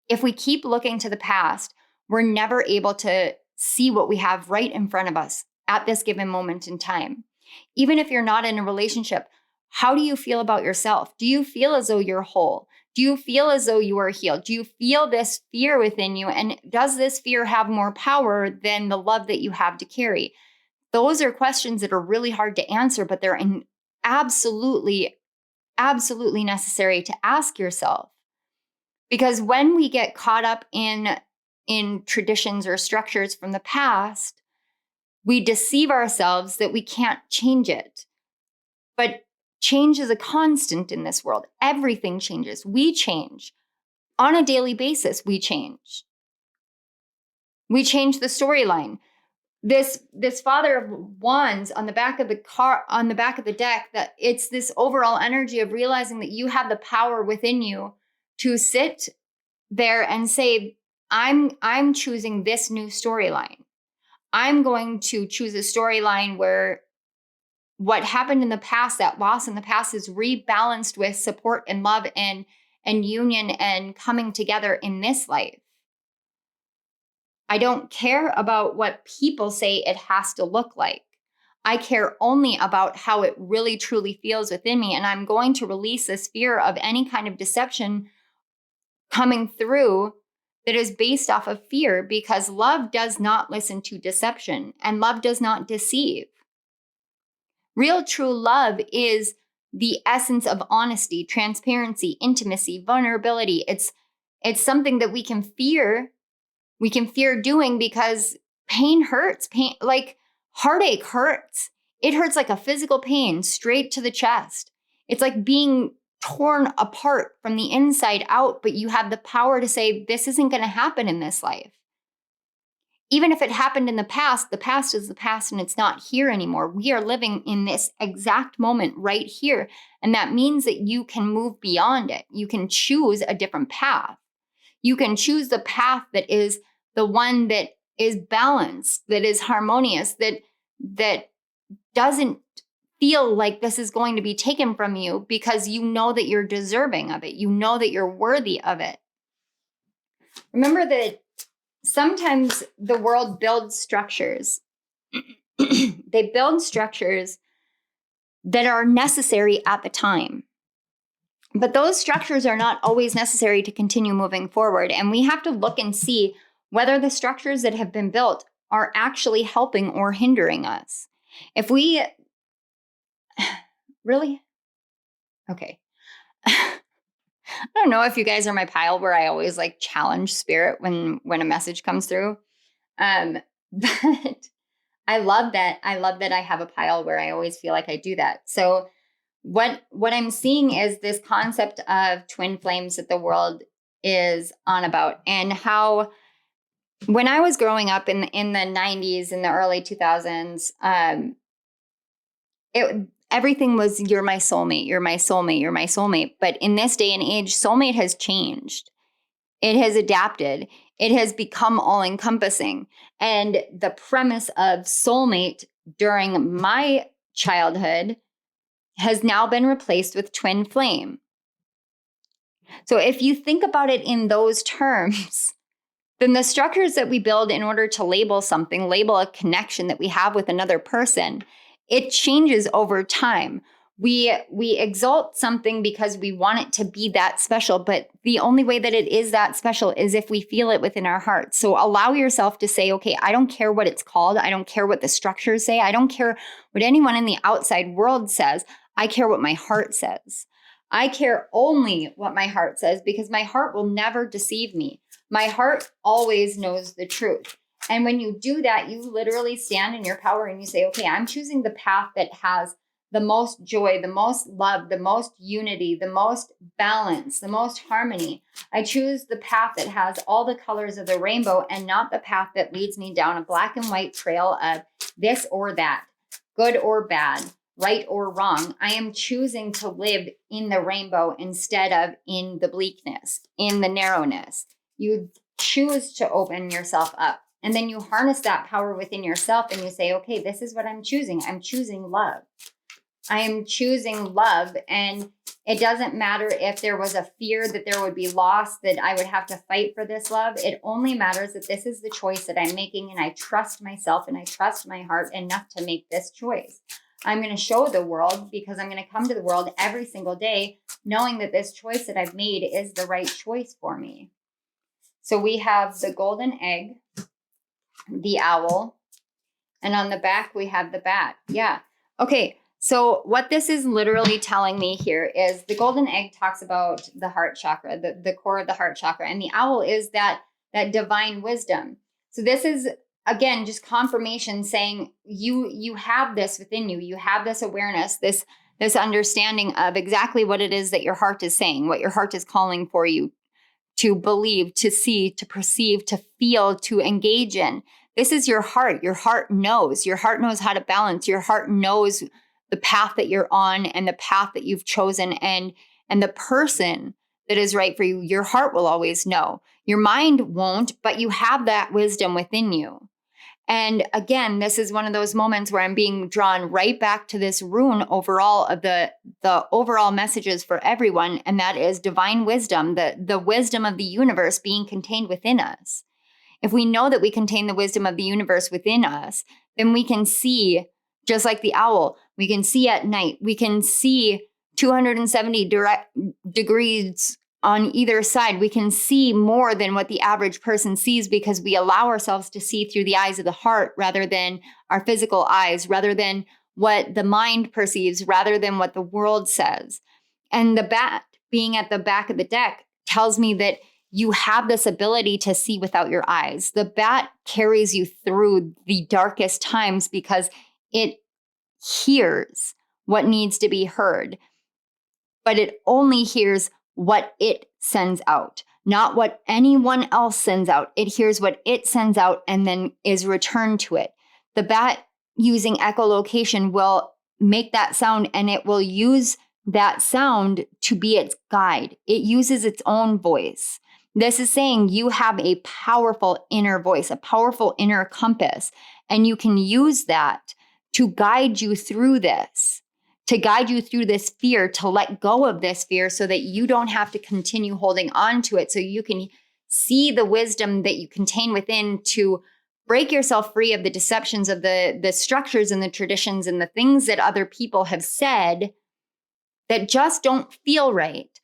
S1: if we keep looking to the past, we're never able to see what we have right in front of us at this given moment in time. Even if you're not in a relationship, how do you feel about yourself? Do you feel as though you're whole? Do you feel as though you are healed? Do you feel this fear within you? And does this fear have more power than the love that you have to carry? Those are questions that are really hard to answer, but they're absolutely, absolutely necessary to ask yourself. Because when we get caught up in traditions or structures from the past, we deceive ourselves that we can't change it. But change is a constant in this world. Everything changes. We change. On a daily basis, we change. We change the storyline. This Father of Wands on the back of the deck, that it's this overall energy of realizing that you have the power within you to sit there and say, I'm choosing this new storyline. I'm going to choose a storyline where what happened in the past, that loss in the past, is rebalanced with support and love and union and coming together in this life. I don't care about what people say it has to look like. I care only about how it really truly feels within me. And I'm going to release this fear of any kind of deception coming through that is based off of fear, because love does not listen to deception and love does not deceive. Real true love is the essence of honesty, transparency, intimacy, vulnerability. It's something that we can fear. We can fear doing because pain hurts. Pain, like heartache hurts. It hurts like a physical pain straight to the chest. It's like being torn apart from the inside out, but you have the power to say, this isn't going to happen in this life. Even if it happened in the past is the past and it's not here anymore. We are living in this exact moment right here. And that means that you can move beyond it. You can choose a different path. You can choose the path that is the one that is balanced, that is harmonious, that doesn't feel like this is going to be taken from you, because you know that you're deserving of it. You know that you're worthy of it. Remember that sometimes the world builds structures. They build structures that are necessary at the time. But those structures are not always necessary to continue moving forward. And we have to look and see whether the structures that have been built are actually helping or hindering us. If we really, okay. I don't know if you guys are my pile where I always like challenge spirit when a message comes through. But I love that. I love that I have a pile where I always feel like I do that. So what I'm seeing is this concept of twin flames that the world is on about, and how when I was growing up in the 90s, in the early 2000s, everything was, you're my soulmate, you're my soulmate, you're my soulmate. But in this day and age, soulmate has changed. It has adapted. It has become all-encompassing. And the premise of soulmate during my childhood has now been replaced with twin flame. So if you think about it in those terms, then the structures that we build in order to label something, label a connection that we have with another person, it changes over time. We exalt something because we want it to be that special, but the only way that it is that special is if we feel it within our hearts. So allow yourself to say, okay, I don't care what it's called. I don't care what the structures say. I don't care what anyone in the outside world says. I care what my heart says. I care only what my heart says, because my heart will never deceive me. My heart always knows the truth. And when you do that, you literally stand in your power and you say, okay, I'm choosing the path that has the most joy, the most love, the most unity, the most balance, the most harmony. I choose the path that has all the colors of the rainbow, and not the path that leads me down a black and white trail of this or that, good or bad, right or wrong. I am choosing to live in the rainbow instead of in the bleakness, in the narrowness. You choose to open yourself up, and then you harness that power within yourself and you say, okay, this is what I'm choosing. I'm choosing love. I am choosing love. And it doesn't matter if there was a fear that there would be loss, that I would have to fight for this love. It only matters that this is the choice that I'm making, and I trust myself and I trust my heart enough to make this choice. I'm going to show the world, because I'm going to come to the world every single day knowing that this choice that I've made is the right choice for me. So we have the golden egg, the owl, and on the back we have the bat. Yeah. Okay. So what this is literally telling me here is the golden egg talks about the heart chakra, the core of the heart chakra, and the owl is that divine wisdom. So this is, again, just confirmation saying you have this within you. You have this awareness, this understanding of exactly what it is that your heart is saying, what your heart is calling for you to believe, to see, to perceive, to feel, to engage in. This is your heart. Your heart knows. Your heart knows how to balance. Your heart knows the path that you're on and the path that you've chosen, and the person that is right for you. Your heart will always know. Your mind won't, but you have that wisdom within you. And again, this is one of those moments where I'm being drawn right back to this rune overall of the overall messages for everyone. And that is divine wisdom, the wisdom of the universe being contained within us. If we know that we contain the wisdom of the universe within us, then we can see, just like the owl, we can see at night, we can see 270 degrees on either side. We can see more than what the average person sees, because we allow ourselves to see through the eyes of the heart rather than our physical eyes, rather than what the mind perceives, rather than what the world says. And the bat being at the back of the deck tells me that you have this ability to see without your eyes. The bat carries you through the darkest times because it hears what needs to be heard, but it only hears what it sends out, not what anyone else sends out. It hears what it sends out and then is returned to it. The bat, using echolocation, will make that sound, and it will use that sound to be its guide. It uses its own voice. This is saying you have a powerful inner voice, a powerful inner compass, and you can use that to guide you through this, to guide you through this fear, to let go of this fear so that you don't have to continue holding on to it, so you can see the wisdom that you contain within to break yourself free of the deceptions of the structures and the traditions and the things that other people have said that just don't feel right.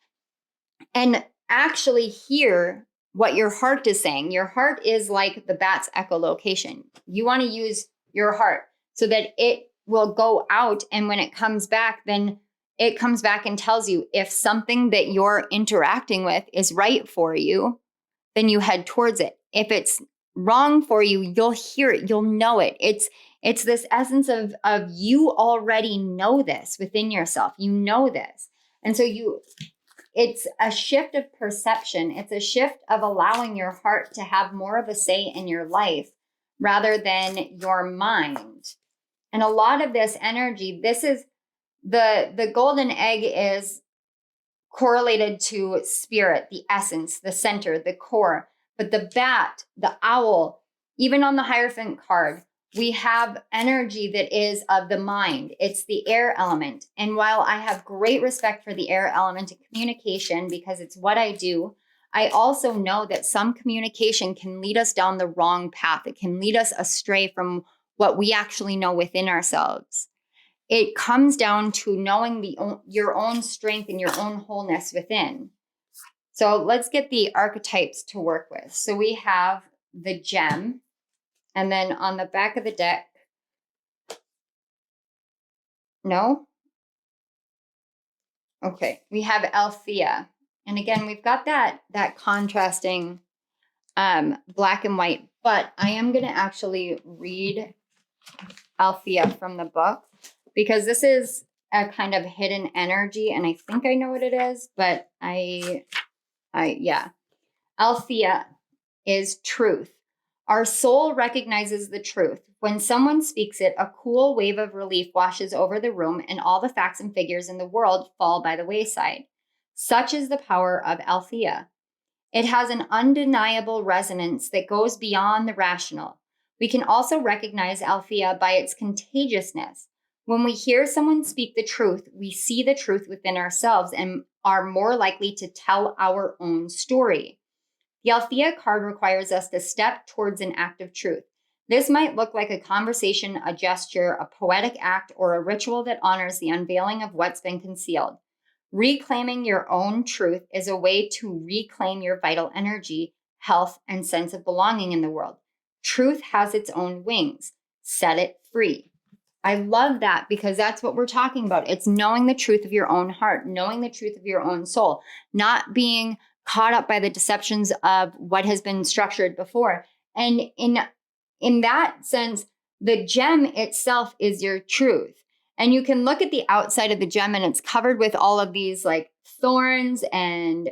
S1: And actually hear what your heart is saying. Your heart is like the bat's echolocation. You want to use your heart so that it will go out. And when it comes back, then it comes back and tells you if something that you're interacting with is right for you, then you head towards it. If it's wrong for you, you'll hear it, you'll know it. It's this essence of you already know this within yourself. You know this. And so it's a shift of perception. It's a shift of allowing your heart to have more of a say in your life rather than your mind. And a lot of this energy, this is the golden egg is correlated to spirit, the essence, the center, the core. But the bat, the owl, even on the Hierophant card, we have energy that is of the mind. It's the air element. And while I have great respect for the air element and communication because it's what I do, I also know that some communication can lead us down the wrong path. It can lead us astray from what we actually know within ourselves. It comes down to knowing your own strength and your own wholeness within. So let's get the archetypes to work with. So we have the gem. And then on the back of the deck, no? Okay, we have Althea. And again, we've got that contrasting black and white, but I am going to actually read Althea from the book because this is a kind of hidden energy and I think I know what it is, but yeah. Althea is truth. Our soul recognizes the truth. When someone speaks it, a cool wave of relief washes over the room and all the facts and figures in the world fall by the wayside. Such is the power of Althea. It has an undeniable resonance that goes beyond the rational. We can also recognize Althea by its contagiousness. When we hear someone speak the truth, we see the truth within ourselves and are more likely to tell our own story. The Althea card requires us to step towards an act of truth. This might look like a conversation, a gesture, a poetic act, or a ritual that honors the unveiling of what's been concealed. Reclaiming your own truth is a way to reclaim your vital energy, health, and sense of belonging in the world. Truth has its own wings. Set it free. I love that because that's what we're talking about. It's knowing the truth of your own heart, knowing the truth of your own soul, not being caught up by the deceptions of what has been structured before. And in that sense, the gem itself is your truth. And you can look at the outside of the gem and it's covered with all of these like thorns and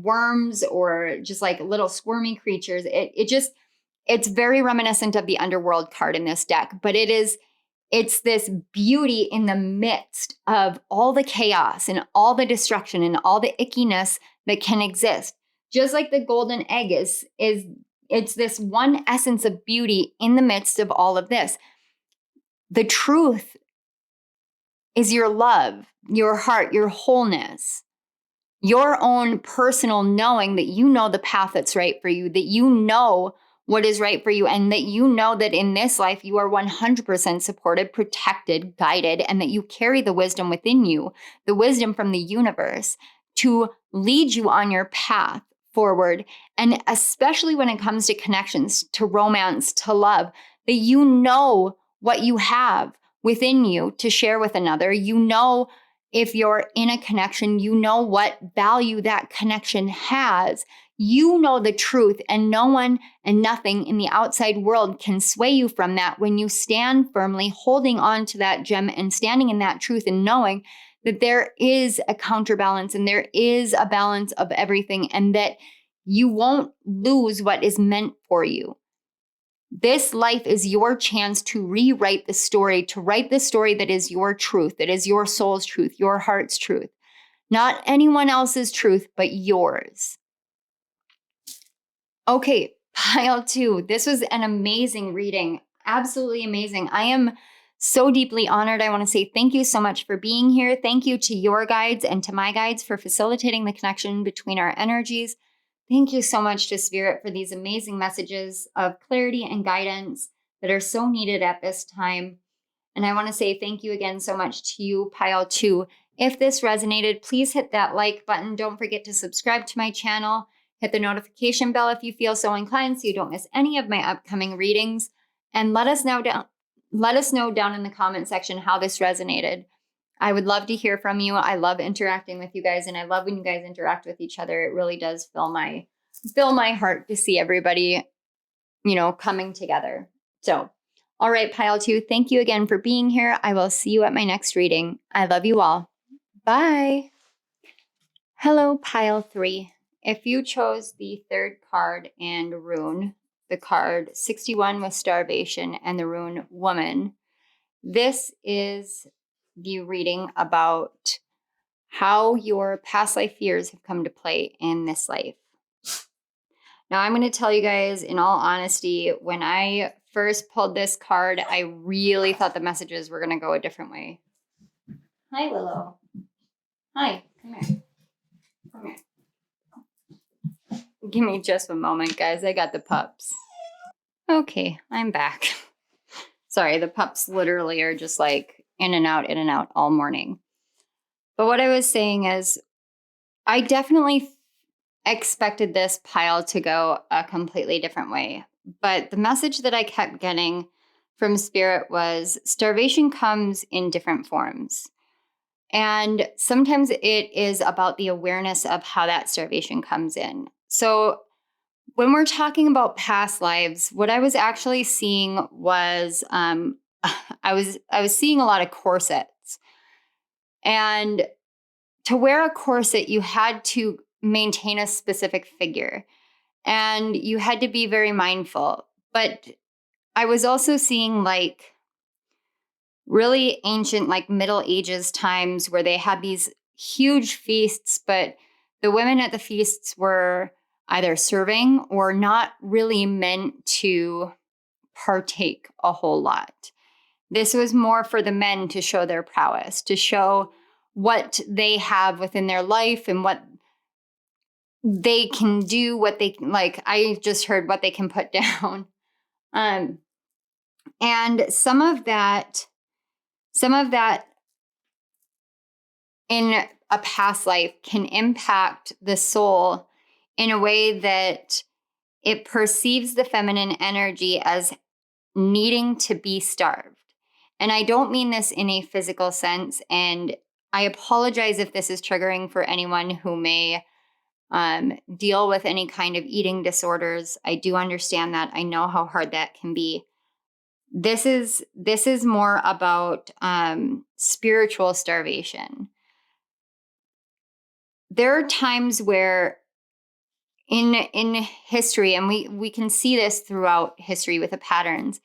S1: worms or just like little squirmy creatures. It's very reminiscent of the underworld card in this deck, but it's this beauty in the midst of all the chaos and all the destruction and all the ickiness that can exist. Just like the golden egg it's this one essence of beauty in the midst of all of this. The truth is your love, your heart, your wholeness, your own personal knowing that you know the path that's right for you, that you know what is right for you, and that you know that in this life you are 100% supported, protected, guided, and that you carry the wisdom within you, the wisdom from the universe to lead you on your path forward. And especially when it comes to connections, to romance, to love, that you know what you have within you to share with another. You know, if you're in a connection, you know what value that connection has. You know the truth, and no one and nothing in the outside world can sway you from that when you stand firmly holding on to that gem and standing in that truth and knowing that there is a counterbalance and there is a balance of everything and that you won't lose what is meant for you. This life is your chance to rewrite the story, to write the story that is your truth, that is your soul's truth, your heart's truth. Not anyone else's truth, but yours. Okay, pile 2. This was an amazing reading. Absolutely amazing. I am so deeply honored. I want to say thank you so much for being here. Thank you to your guides and to my guides for facilitating the connection between our energies. Thank you so much to Spirit for these amazing messages of clarity and guidance that are so needed at this time. And I want to say thank you again so much to you, Pile 2. If this resonated, please hit that like button. Don't forget to subscribe to my channel. Hit the notification bell if you feel so inclined so you don't miss any of my upcoming readings. And let us know down in the comment section how this resonated. I would love to hear from you. I love interacting with you guys, and I love when you guys interact with each other. It really does fill my heart to see everybody, coming together. So, all right, Pile 2, thank you again for being here. I will see you at my next reading. I love you all. Bye. Hello, Pile 3. If you chose the third card and rune, the card 61 with starvation and the rune woman, this is the reading about how your past life fears have come to play in this life. Now, I'm going to tell you guys, in all honesty, when I first pulled this card, I really thought the messages were going to go a different way. Hi, Willow. Hi, come here. Come here. Give me just a moment, guys. I got the pups. Okay, I'm back. Sorry, the pups literally are just like in and out all morning. But what I was saying is, I definitely expected this pile to go a completely different way. But the message that I kept getting from Spirit was starvation comes in different forms. And sometimes it is about the awareness of how that starvation comes in. So when we're talking about past lives, what I was actually seeing was I was seeing a lot of corsets. And to wear a corset, you had to maintain a specific figure and you had to be very mindful. But I was also seeing like really ancient, like Middle Ages times where they had these huge feasts, but the women at the feasts were either serving or not really meant to partake a whole lot. This was more for the men to show their prowess, to show what they have within their life and what they can do, what they like. I just heard what they can put down. And some of that in a past life can impact the soul in a way that it perceives the feminine energy as needing to be starved. And I don't mean this in a physical sense. And I apologize if this is triggering for anyone who may deal with any kind of eating disorders. I do understand that. I know how hard that can be. This is more about spiritual starvation. There are times where in history, and we can see this throughout history with the patterns,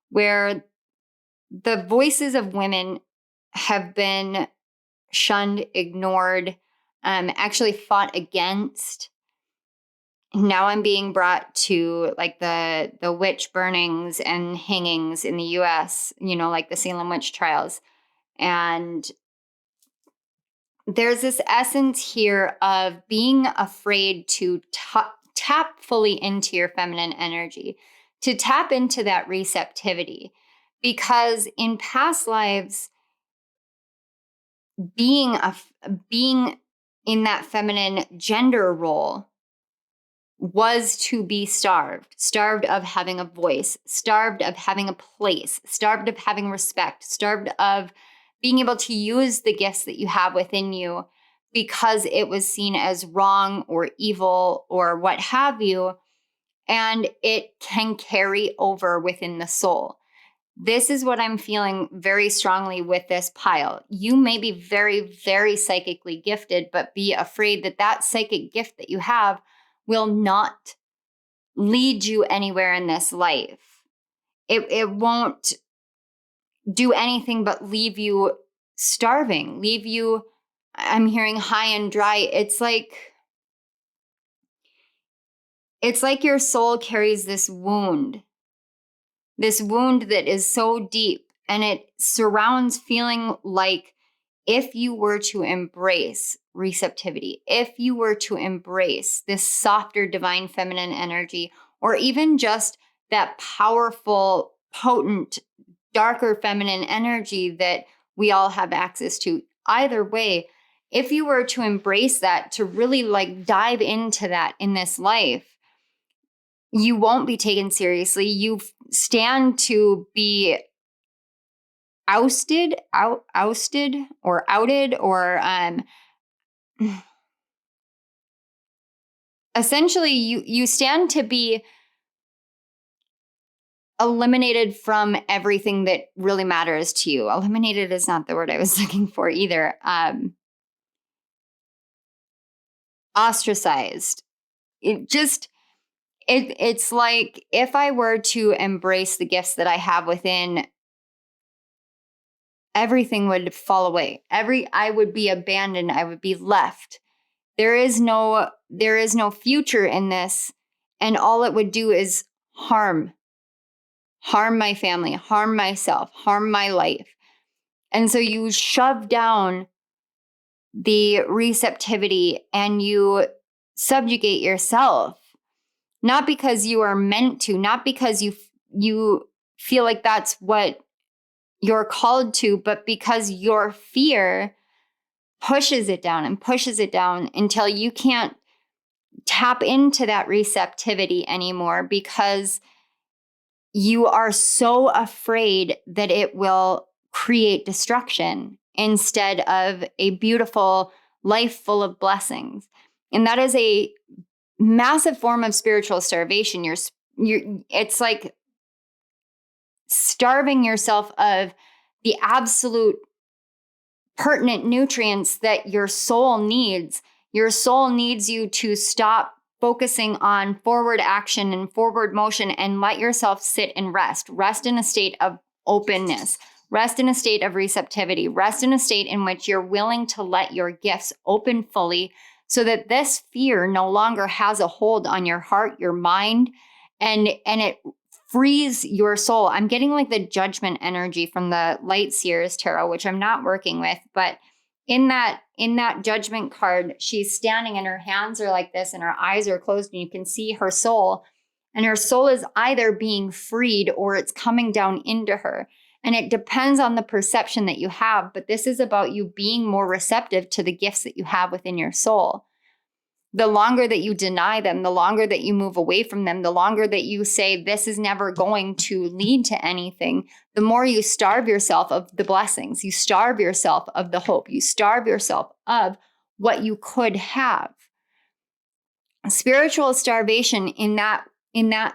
S1: where the voices of women have been shunned, ignored, actually fought against. Now I'm being brought to like the witch burnings and hangings in the US, like the Salem witch trials. And there's this essence here of being afraid to tap fully into your feminine energy, to tap into that receptivity. Because in past lives, being in that feminine gender role was to be starved of having a voice, starved of having a place, starved of having respect, starved of being able to use the gifts that you have within you because it was seen as wrong or evil or what have you. And it can carry over within the soul. This is what I'm feeling very strongly with this pile. You may be very, very psychically gifted, but be afraid that that psychic gift that you have will not lead you anywhere in this life. It won't do anything but leave you starving, leave you, I'm hearing high and dry. It's like it's like your soul carries this wound that is so deep, and it surrounds feeling like if you were to embrace receptivity, if you were to embrace this softer divine feminine energy, or even just that powerful, potent, darker feminine energy that we all have access to. Either way, if you were to embrace that, to really like dive into that in this life, you won't be taken seriously. You stand to be ousted or outed, or essentially you stand to be eliminated from everything that really matters to you. Eliminated is not the word I was looking for either. Ostracized. It's like if I were to embrace the gifts that I have within, everything would fall away. I would be abandoned. I would be left. There is no future in this, and all it would do is harm my family, harm myself, harm my life. And so you shove down the receptivity and you subjugate yourself, not because you are meant to, not because you feel like that's what you're called to, but because your fear pushes it down and pushes it down until you can't tap into that receptivity anymore, because you are so afraid that it will create destruction instead of a beautiful life full of blessings. And that is a massive form of spiritual starvation. It's like starving yourself of the absolute pertinent nutrients that your soul needs. Your soul needs you to stop focusing on forward action and forward motion and let yourself sit and rest. Rest in a state of openness. Rest in a state of receptivity. Rest in a state in which you're willing to let your gifts open fully, so that this fear no longer has a hold on your heart, your mind, and it frees your soul. I'm getting like the judgment energy from the Light Seers Tarot, which I'm not working with, but in that judgment card, she's standing and her hands are like this and her eyes are closed, and you can see her soul, and her soul is either being freed or it's coming down into her. And it depends on the perception that you have, but this is about you being more receptive to the gifts that you have within your soul. The longer that you deny them, the longer that you move away from them, the longer that you say, this is never going to lead to anything, the more you starve yourself of the blessings. You starve yourself of the hope. You starve yourself of what you could have. Spiritual starvation in that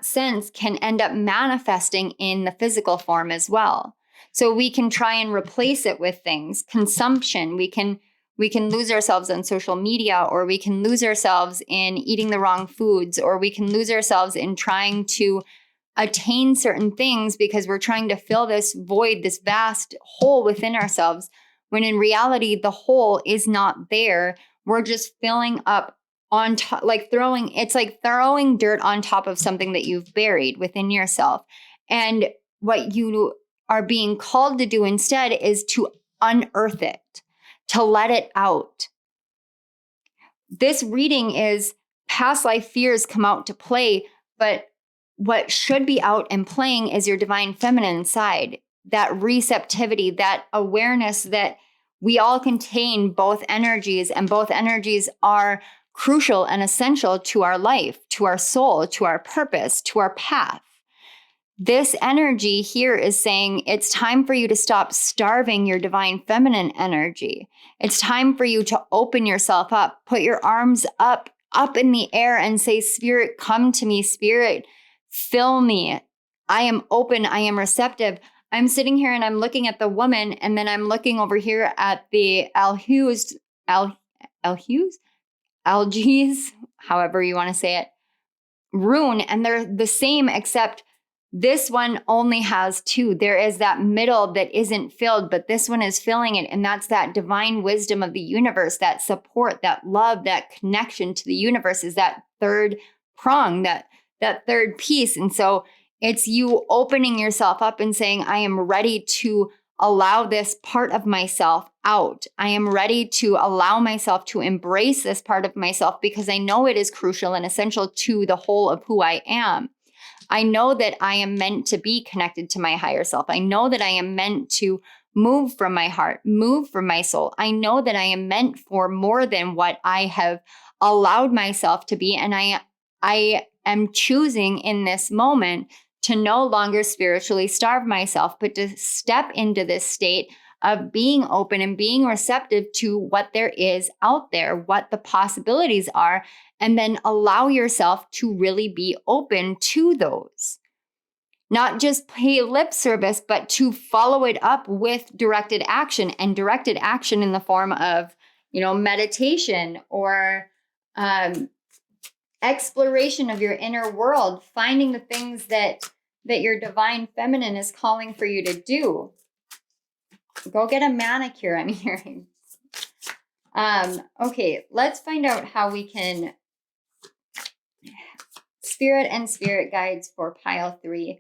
S1: sense can end up manifesting in the physical form as well. So we can try and replace it with things. Consumption, we can lose ourselves on social media, or we can lose ourselves in eating the wrong foods, or we can lose ourselves in trying to attain certain things because we're trying to fill this void, this vast hole within ourselves, when in reality, the hole is not there. We're just filling up on top, it's like throwing dirt on top of something that you've buried within yourself. And what you are being called to do instead is to unearth it, to let it out. This reading is past life fears come out to play, but what should be out and playing is your divine feminine side, that receptivity, that awareness that we all contain both energies, and both energies are crucial and essential to our life, to our soul, to our purpose, to our path. This energy here is saying it's time for you to stop starving your divine feminine energy. It's time for you to open yourself up, put your arms up in the air and say, Spirit, come to me. Spirit, fill me. I am open. I am receptive. I'm sitting here and I'm looking at the woman, and then I'm looking over here at the Algiz, however you want to say it, Rune, and they're the same, except this one only has two. There is that middle that isn't filled, but this one is filling it. And that's that divine wisdom of the universe, that support, that love, that connection to the universe is that third prong, that third piece. And so it's you opening yourself up and saying, I am ready to allow this part of myself out. I am ready to allow myself to embrace this part of myself because I know it is crucial and essential to the whole of who I am. I know that I am meant to be connected to my higher self. I know that I am meant to move from my heart, move from my soul. I know that I am meant for more than what I have allowed myself to be. And I am choosing in this moment to no longer spiritually starve myself, but to step into this state of being open and being receptive to what there is out there, what the possibilities are, and then allow yourself to really be open to those. Not just pay lip service, but to follow it up with directed action, and directed action in the form of, meditation or exploration of your inner world, finding the things that your divine feminine is calling for you to do. Go get a manicure, I'm hearing. Okay, let's find out how we can spirit and spirit guides for pile 3.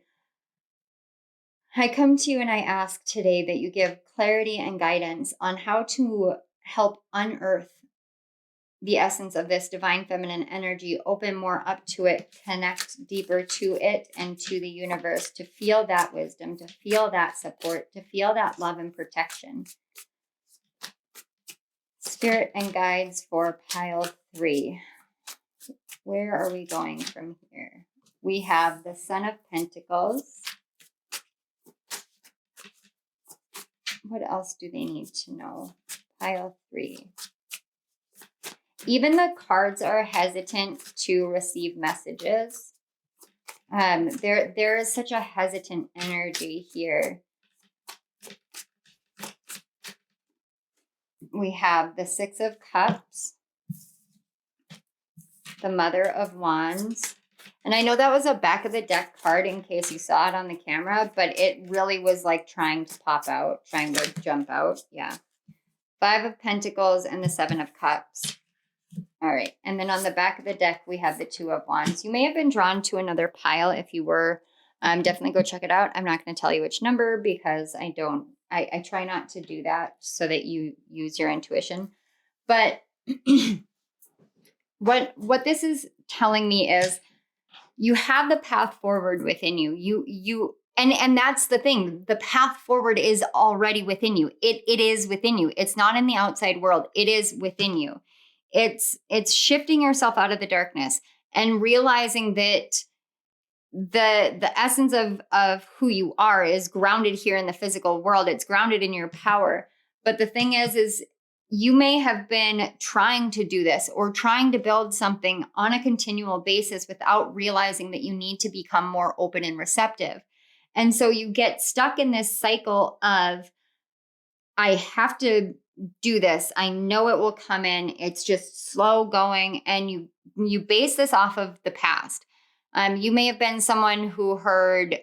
S1: I come to you and I ask today that you give clarity and guidance on how to help unearth the essence of this divine feminine energy, open more up to it, connect deeper to it and to the universe, to feel that wisdom, to feel that support, to feel that love and protection. Spirit and guides for pile 3. Where are we going from here? We have the Son of Pentacles. What else do they need to know? Pile 3. Even the cards are hesitant to receive messages. There is such a hesitant energy here. We have the 6 of Cups, the Mother of Wands. And I know that was a back of the deck card in case you saw it on the camera, but it really was like trying to pop out, trying to jump out. Yeah. 5 of Pentacles and the 7 of Cups. All right. And then on the back of the deck, we have the 2 of Wands. You may have been drawn to another pile. If you were, definitely go check it out. I'm not going to tell you which number because I try not to do that so that you use your intuition. But what this is telling me is you have the path forward within you. And that's the thing. The path forward is already within you. It is within you. It's not in the outside world. It is within you. It's shifting yourself out of the darkness and realizing that the essence of who you are is grounded here in the physical world. It's grounded in your power. But the thing is you may have been trying to do this or trying to build something on a continual basis without realizing that you need to become more open and receptive. And so you get stuck in this cycle of, I have to do this. I know it will come in. It's just slow going. And you base this off of the past. You may have been someone who heard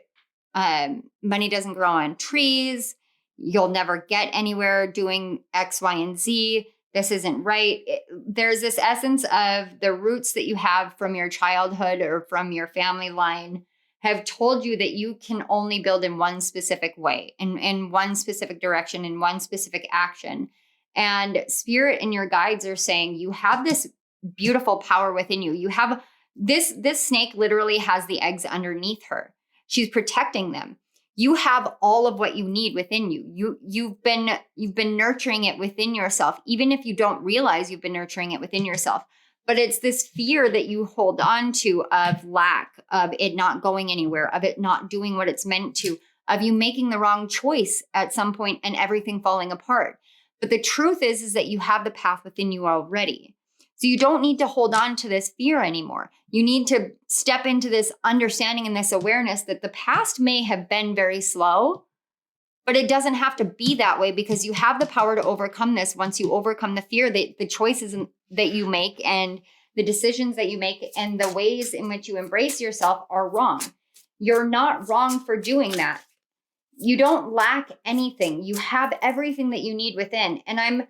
S1: money doesn't grow on trees. You'll never get anywhere doing X, Y, and Z. This isn't right. There's this essence of the roots that you have from your childhood or from your family line have told you that you can only build in one specific way, in one specific direction, in one specific action. And spirit and your guides are saying you have this beautiful power within you. You have this snake literally has the eggs underneath her. She's protecting them. You have all of what you need within you. You've been nurturing it within yourself, even if you don't realize you've been nurturing it within yourself. But it's this fear that you hold on to of lack, of it not going anywhere, of it not doing what it's meant to, of you making the wrong choice at some point and everything falling apart. But the truth is that you have the path within you already. So you don't need to hold on to this fear anymore. You need to step into this understanding and this awareness that the past may have been very slow, but it doesn't have to be that way because you have the power to overcome this once you overcome the fear that the choices that you make and the decisions that you make and the ways in which you embrace yourself are wrong. You're not wrong for doing that. You don't lack anything. You have everything that you need within. And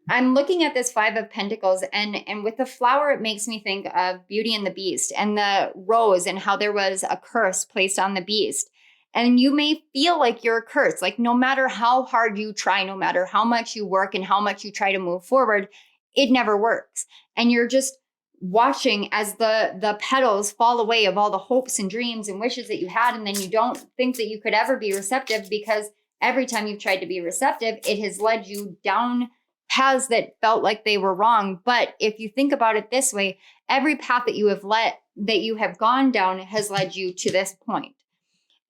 S1: I'm looking at this Five of Pentacles, and with the flower, it makes me think of Beauty and the Beast and the rose and how there was a curse placed on the beast. And you may feel like you're cursed, like no matter how hard you try, no matter how much you work and how much you try to move forward, it never works. And you're just watching as the petals fall away of all the hopes and dreams and wishes that you had. And then you don't think that you could ever be receptive, because every time you've tried to be receptive, it has led you down paths that felt like they were wrong. But if you think about it this way, every path that you have gone down has led you to this point.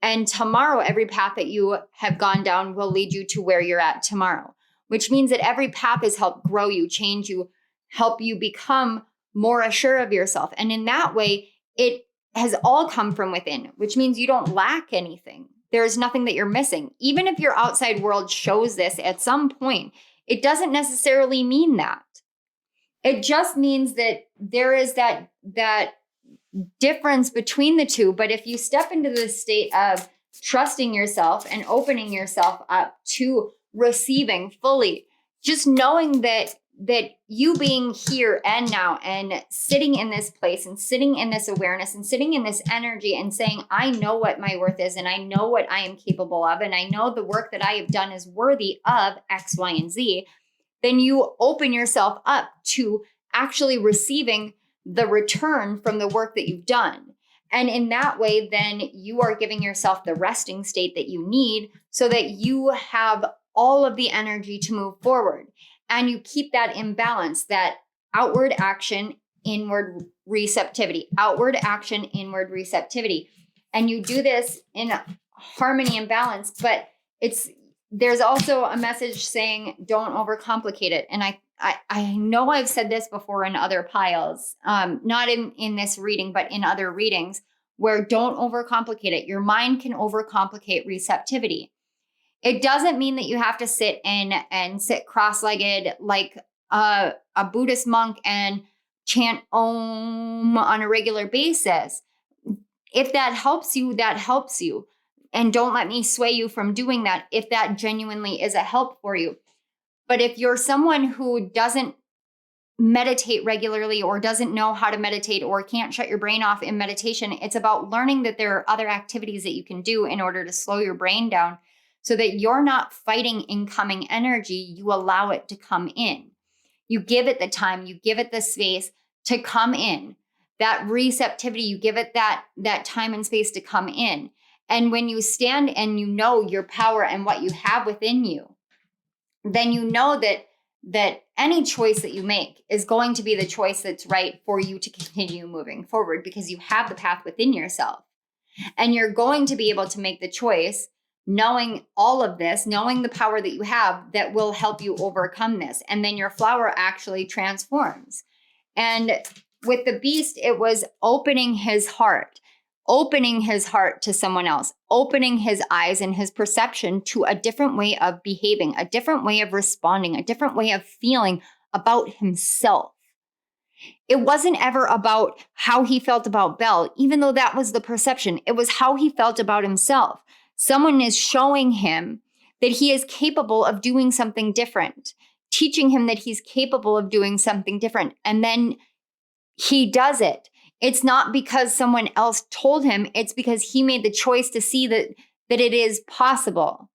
S1: And tomorrow, every path that you have gone down will lead you to where you're at tomorrow, which means that every path has helped grow you, change you, help you become more assured of yourself. And in that way, it has all come from within, which means you don't lack anything. There's nothing that you're missing. Even if your outside world shows this at some point, it doesn't necessarily mean that. It just means that there is that difference between the two. But if you step into the state of trusting yourself and opening yourself up to receiving fully, just knowing that you being here and now and sitting in this place and sitting in this awareness and sitting in this energy and saying, I know what my worth is and I know what I am capable of and I know the work that I have done is worthy of X, Y, and Z, then you open yourself up to actually receiving the return from the work that you've done. And in that way, then you are giving yourself the resting state that you need so that you have all of the energy to move forward. And you keep that in balance, that outward action, inward receptivity, outward action, inward receptivity. And you do this in harmony and balance, but there's also a message saying, don't overcomplicate it. And I know I've said this before in other piles, not in this reading, but in other readings, where don't overcomplicate it. Your mind can overcomplicate receptivity. It doesn't mean that you have to sit sit cross-legged like a Buddhist monk and chant Om on a regular basis. If that helps you, that helps you. And don't let me sway you from doing that if that genuinely is a help for you. But if you're someone who doesn't meditate regularly or doesn't know how to meditate or can't shut your brain off in meditation, it's about learning that there are other activities that you can do in order to slow your brain down so that you're not fighting incoming energy. You allow it to come in. You give it the time, you give it the space to come in. That receptivity, you give it that time and space to come in. And when you stand and you know your power and what you have within you, then you know that any choice that you make is going to be the choice that's right for you to continue moving forward, because you have the path within yourself. And you're going to be able to make the choice knowing all of this, knowing the power that you have that will help you overcome this. And then your flower actually transforms. And with the beast, it was opening his heart to someone else, opening his eyes and his perception to a different way of behaving, a different way of responding, a different way of feeling about himself. It wasn't ever about how he felt about Belle, even though that was the perception. It was how he felt about himself. Someone is showing him that he is capable of doing something different, teaching him that he's capable of doing something different. And then he does it. It's not because someone else told him. It's because he made the choice to see that it is possible.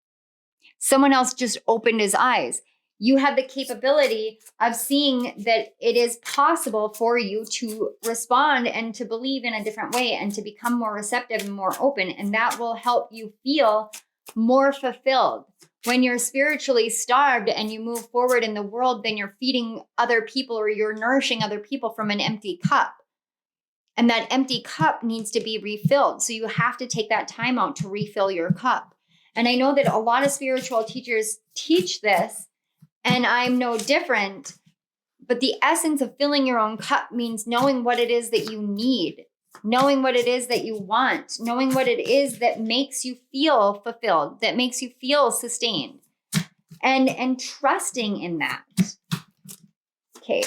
S1: Someone else just opened his eyes. You have the capability of seeing that it is possible for you to respond and to believe in a different way and to become more receptive and more open. And that will help you feel more fulfilled. When you're spiritually starved and you move forward in the world, then you're feeding other people or you're nourishing other people from an empty cup. And that empty cup needs to be refilled. So you have to take that time out to refill your cup. And I know that a lot of spiritual teachers teach this, and I'm no different. But the essence of filling your own cup means knowing what it is that you need, knowing what it is that you want, knowing what it is that makes you feel fulfilled, that makes you feel sustained, and trusting in that. Okay.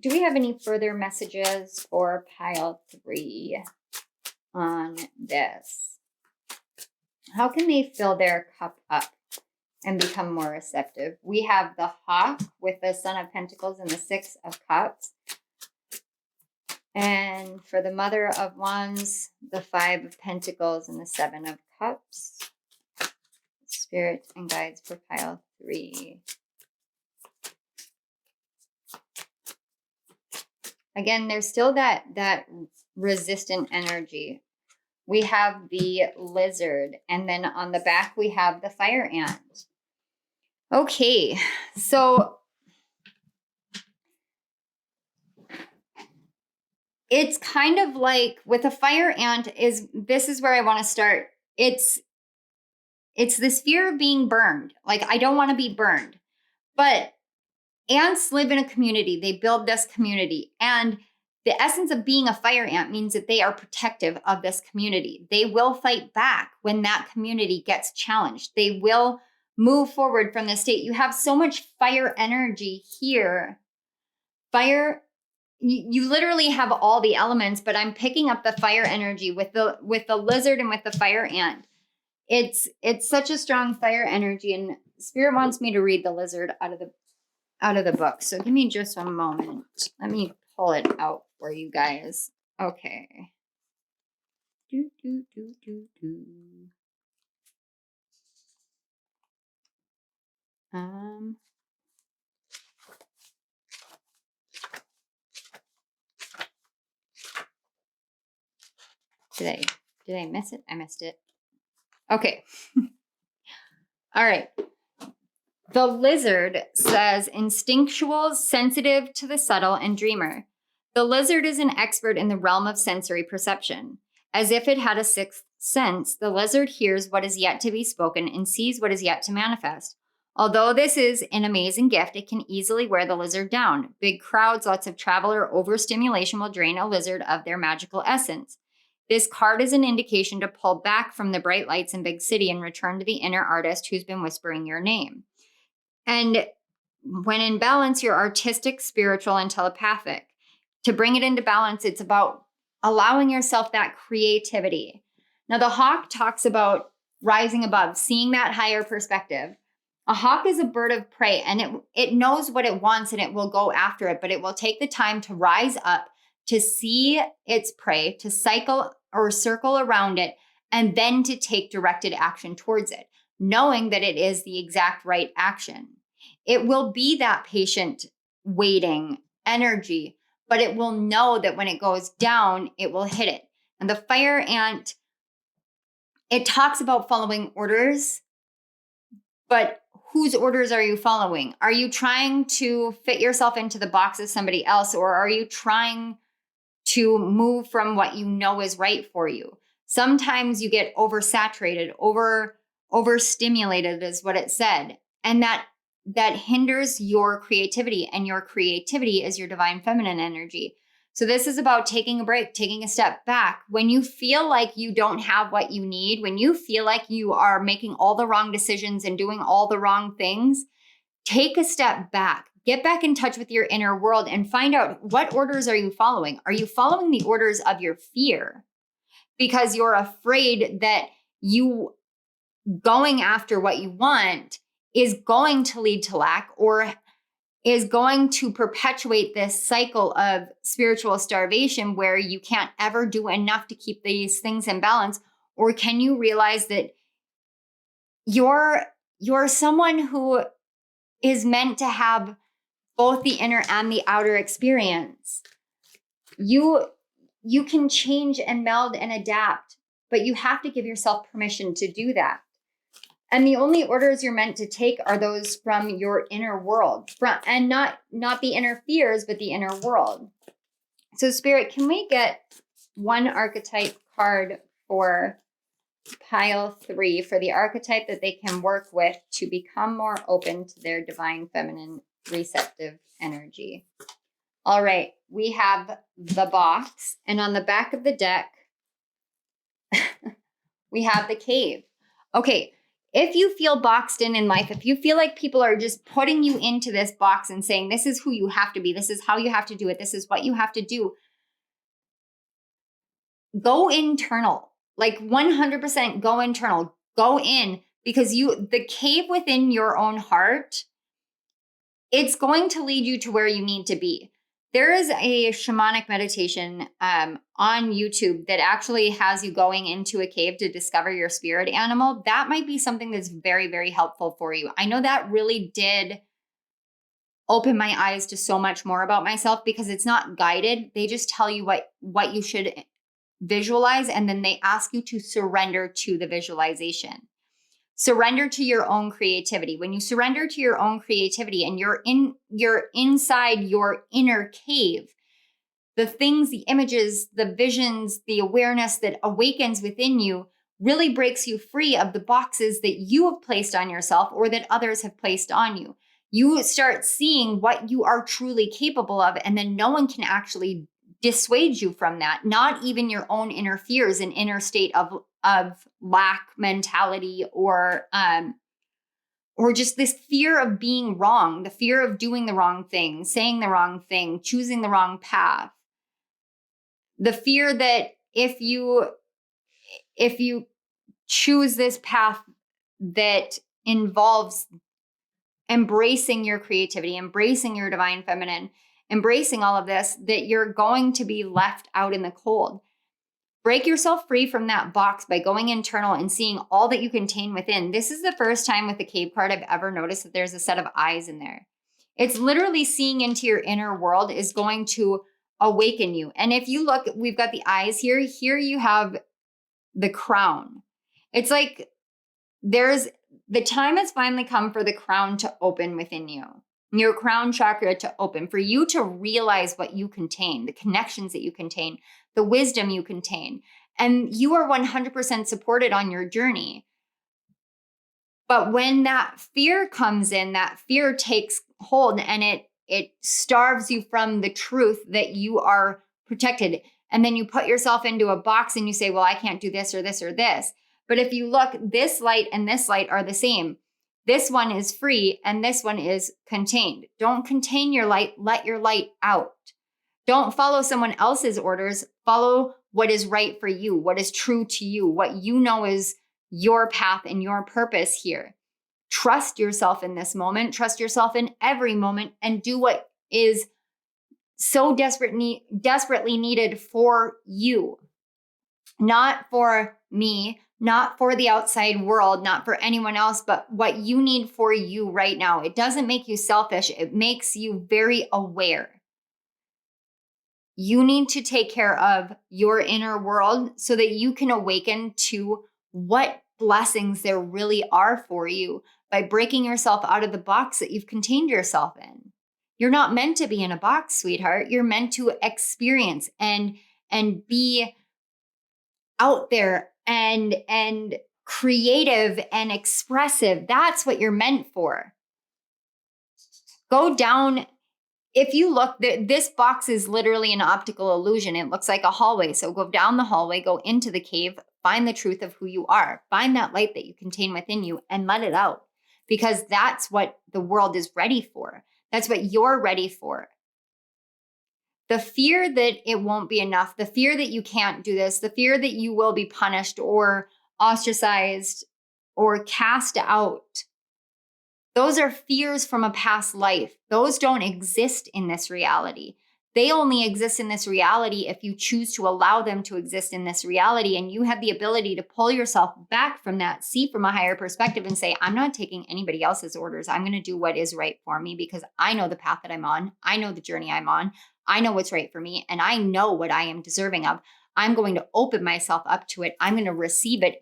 S1: Do we have any further messages for pile 3 on this? How can they fill their cup up? and become more receptive. We have the Hawk with the Son of Pentacles and the Six of Cups. And for the Mother of Wands, the Five of Pentacles and the Seven of Cups. Spirit and guides for pile 3. Again, there's still that resistant energy. We have the Lizard, and then on the back we have the Fire Ant. Okay, so it's kind of like with a Fire Ant this is where I want to start. It's this fear of being burned. Like, I don't want to be burned. But ants live in a community. They build this community. And the essence of being a fire ant means that they are protective of this community. They will fight back when that community gets challenged. They will move forward from the state. You have so much fire energy here. Fire, you literally have all the elements, but I'm picking up the fire energy with the lizard and with the fire ant. It's such a strong fire energy, and Spirit wants me to read the lizard out of the book. So give me just a moment. Let me pull it out for you guys. Okay. Did I miss it? I missed it. Okay. All right. The lizard says instinctual, sensitive to the subtle, and dreamer. The lizard is an expert in the realm of sensory perception. As if it had a sixth sense, the lizard hears what is yet to be spoken and sees what is yet to manifest. Although this is an amazing gift, it can easily wear the lizard down. Big crowds, lots of travel, or overstimulation will drain a lizard of their magical essence. This card is an indication to pull back from the bright lights in big city and return to the inner artist who's been whispering your name. And when in balance, you're artistic, spiritual, and telepathic. To bring it into balance, it's about allowing yourself that creativity. Now, the hawk talks about rising above, seeing that higher perspective. A hawk is a bird of prey, and it knows what it wants, and it will go after it, but it will take the time to rise up, to see its prey, to cycle or circle around it, and then to take directed action towards it, knowing that it is the exact right action. It will be that patient waiting energy, but it will know that when it goes down, it will hit it. And the fire ant, it talks about following orders, but whose orders are you following? Are you trying to fit yourself into the box of somebody else, or are you trying to move from what you know is right for you? Sometimes you get oversaturated, overstimulated is what it said. And that hinders your creativity, and your creativity is your divine feminine energy. So this is about taking a break, taking a step back. When you feel like you don't have what you need, when you feel like you are making all the wrong decisions and doing all the wrong things, take a step back. Get back in touch with your inner world and find out, what orders are you following? Are you following the orders of your fear because you're afraid that you going after what you want is going to lead to lack, or is going to perpetuate this cycle of spiritual starvation where you can't ever do enough to keep these things in balance? Or can you realize that you're someone who is meant to have both the inner and the outer experience? You can change and meld and adapt, but you have to give yourself permission to do that. And the only orders you're meant to take are those from your inner world, and not the inner fears, but the inner world. So Spirit, can we get one archetype card for pile 3 for the archetype that they can work with to become more open to their divine feminine receptive energy? All right, we have the box, and on the back of the deck, we have the cave. Okay, if you feel boxed in life, if you feel like people are just putting you into this box and saying, this is who you have to be, this is how you have to do it, this is what you have to do, go internal. Like 100% go internal. Go in, because the cave within your own heart, it's going to lead you to where you need to be. There is a shamanic meditation on YouTube that actually has you going into a cave to discover your spirit animal. That might be something that's very, very helpful for you. I know that really did open my eyes to so much more about myself, because it's not guided. They just tell you what you should visualize, and then they ask you to surrender to the visualization. Surrender to your own creativity. When you surrender to your own creativity and you're inside your inner cave, the things, the images, the visions, the awareness that awakens within you really breaks you free of the boxes that you have placed on yourself or that others have placed on you. You start seeing what you are truly capable of, and then no one can actually dissuade you from that. Not even your own inner fears and inner state of lack mentality, or just this fear of being wrong, the fear of doing the wrong thing, saying the wrong thing, choosing the wrong path. The fear that if you choose this path that involves embracing your creativity, embracing your divine feminine, embracing all of this, that you're going to be left out in the cold. Break yourself free from that box by going internal and seeing all that you contain within. This is the first time with the cave card I've ever noticed that there's a set of eyes in there. It's literally seeing into your inner world is going to awaken you. And if you look, we've got the eyes here. Here you have the crown. It's like the time has finally come for the crown to open within you. Your crown chakra to open, for you to realize what you contain, the connections that you contain, the wisdom you contain. And you are 100% supported on your journey. But when that fear comes in, that fear takes hold, and it starves you from the truth that you are protected. And then you put yourself into a box and you say, well, I can't do this or this or this. But if you look, this light and this light are the same. This one is free and this one is contained. Don't contain your light. Let your light out. Don't follow someone else's orders. Follow what is right for you, what is true to you, what you know is your path and your purpose here. Trust yourself in this moment. Trust yourself in every moment, and do what is so desperately needed for you. Not for me, not for the outside world, not for anyone else, but what you need for you right now. It doesn't make you selfish. It makes you very aware. You need to take care of your inner world so that you can awaken to what blessings there really are for you by breaking yourself out of the box that you've contained yourself in. You're not meant to be in a box, sweetheart. You're meant to experience and be out there and creative and expressive. That's what you're meant for. Go down. If you look, this box is literally an optical illusion. It looks like a hallway. So go down the hallway, go into the cave, find the truth of who you are, find that light that you contain within you, and let it out, because that's what the world is ready for. That's what you're ready for. The fear that it won't be enough, the fear that you can't do this, the fear that you will be punished or ostracized or cast out, those are fears from a past life. Those don't exist in this reality. They only exist in this reality if you choose to allow them to exist in this reality. And you have the ability to pull yourself back from that, see from a higher perspective, and say, I'm not taking anybody else's orders. I'm going to do what is right for me, because I know the path that I'm on. I know the journey I'm on. I know what's right for me, and I know what I am deserving of. I'm going to open myself up to it. I'm going to receive it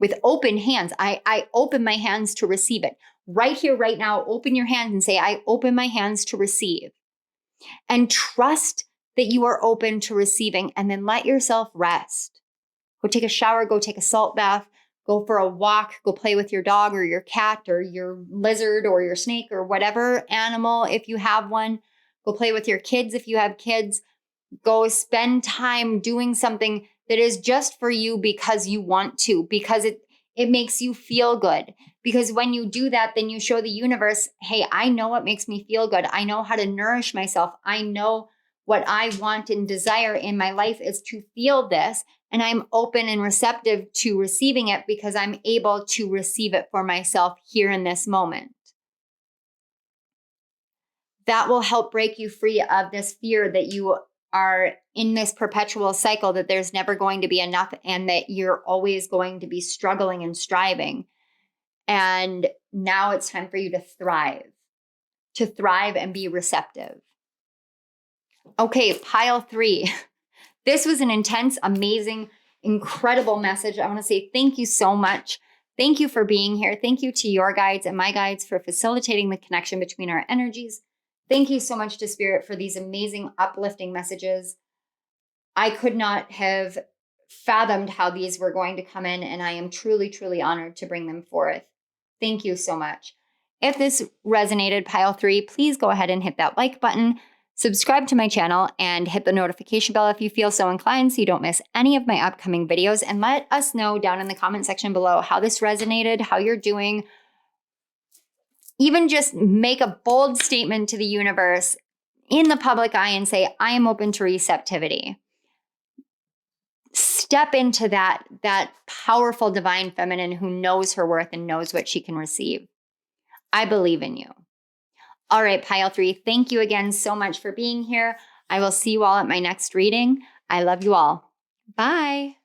S1: with open hands. I open my hands to receive it. Right here, right now, open your hands and say, I open my hands to receive. And trust that you are open to receiving, and then let yourself rest. Go take a shower, go take a salt bath, go for a walk, go play with your dog or your cat or your lizard or your snake or whatever animal, if you have one. Go play with your kids if you have kids. Go spend time doing something that is just for you because you want to, because it makes you feel good. Because when you do that, then you show the universe, hey, I know what makes me feel good. I know how to nourish myself. I know what I want and desire in my life is to feel this. and I'm open and receptive to receiving it because I'm able to receive it for myself here in this moment. That will help break you free of this fear that you are in this perpetual cycle, that there's never going to be enough and that you're always going to be struggling and striving. And now it's time for you to thrive and be receptive. Okay, pile 3. This was an intense, amazing, incredible message. I want to say thank you so much. Thank you for being here. Thank you to your guides and my guides for facilitating the connection between our energies. Thank you so much to Spirit for these amazing, uplifting messages. I could not have fathomed how these were going to come in, and I am truly, truly honored to bring them forth. Thank you so much. If this resonated, pile 3, please go ahead and hit that like button, subscribe to my channel, and hit the notification bell if you feel so inclined so you don't miss any of my upcoming videos. And let us know down in the comment section below how this resonated, how you're doing. Even just make a bold statement to the universe in the public eye and say, I am open to receptivity. Step into that powerful divine feminine who knows her worth and knows what she can receive. I believe in you. All right, pile 3, thank you again so much for being here. I will see you all at my next reading. I love you all. Bye.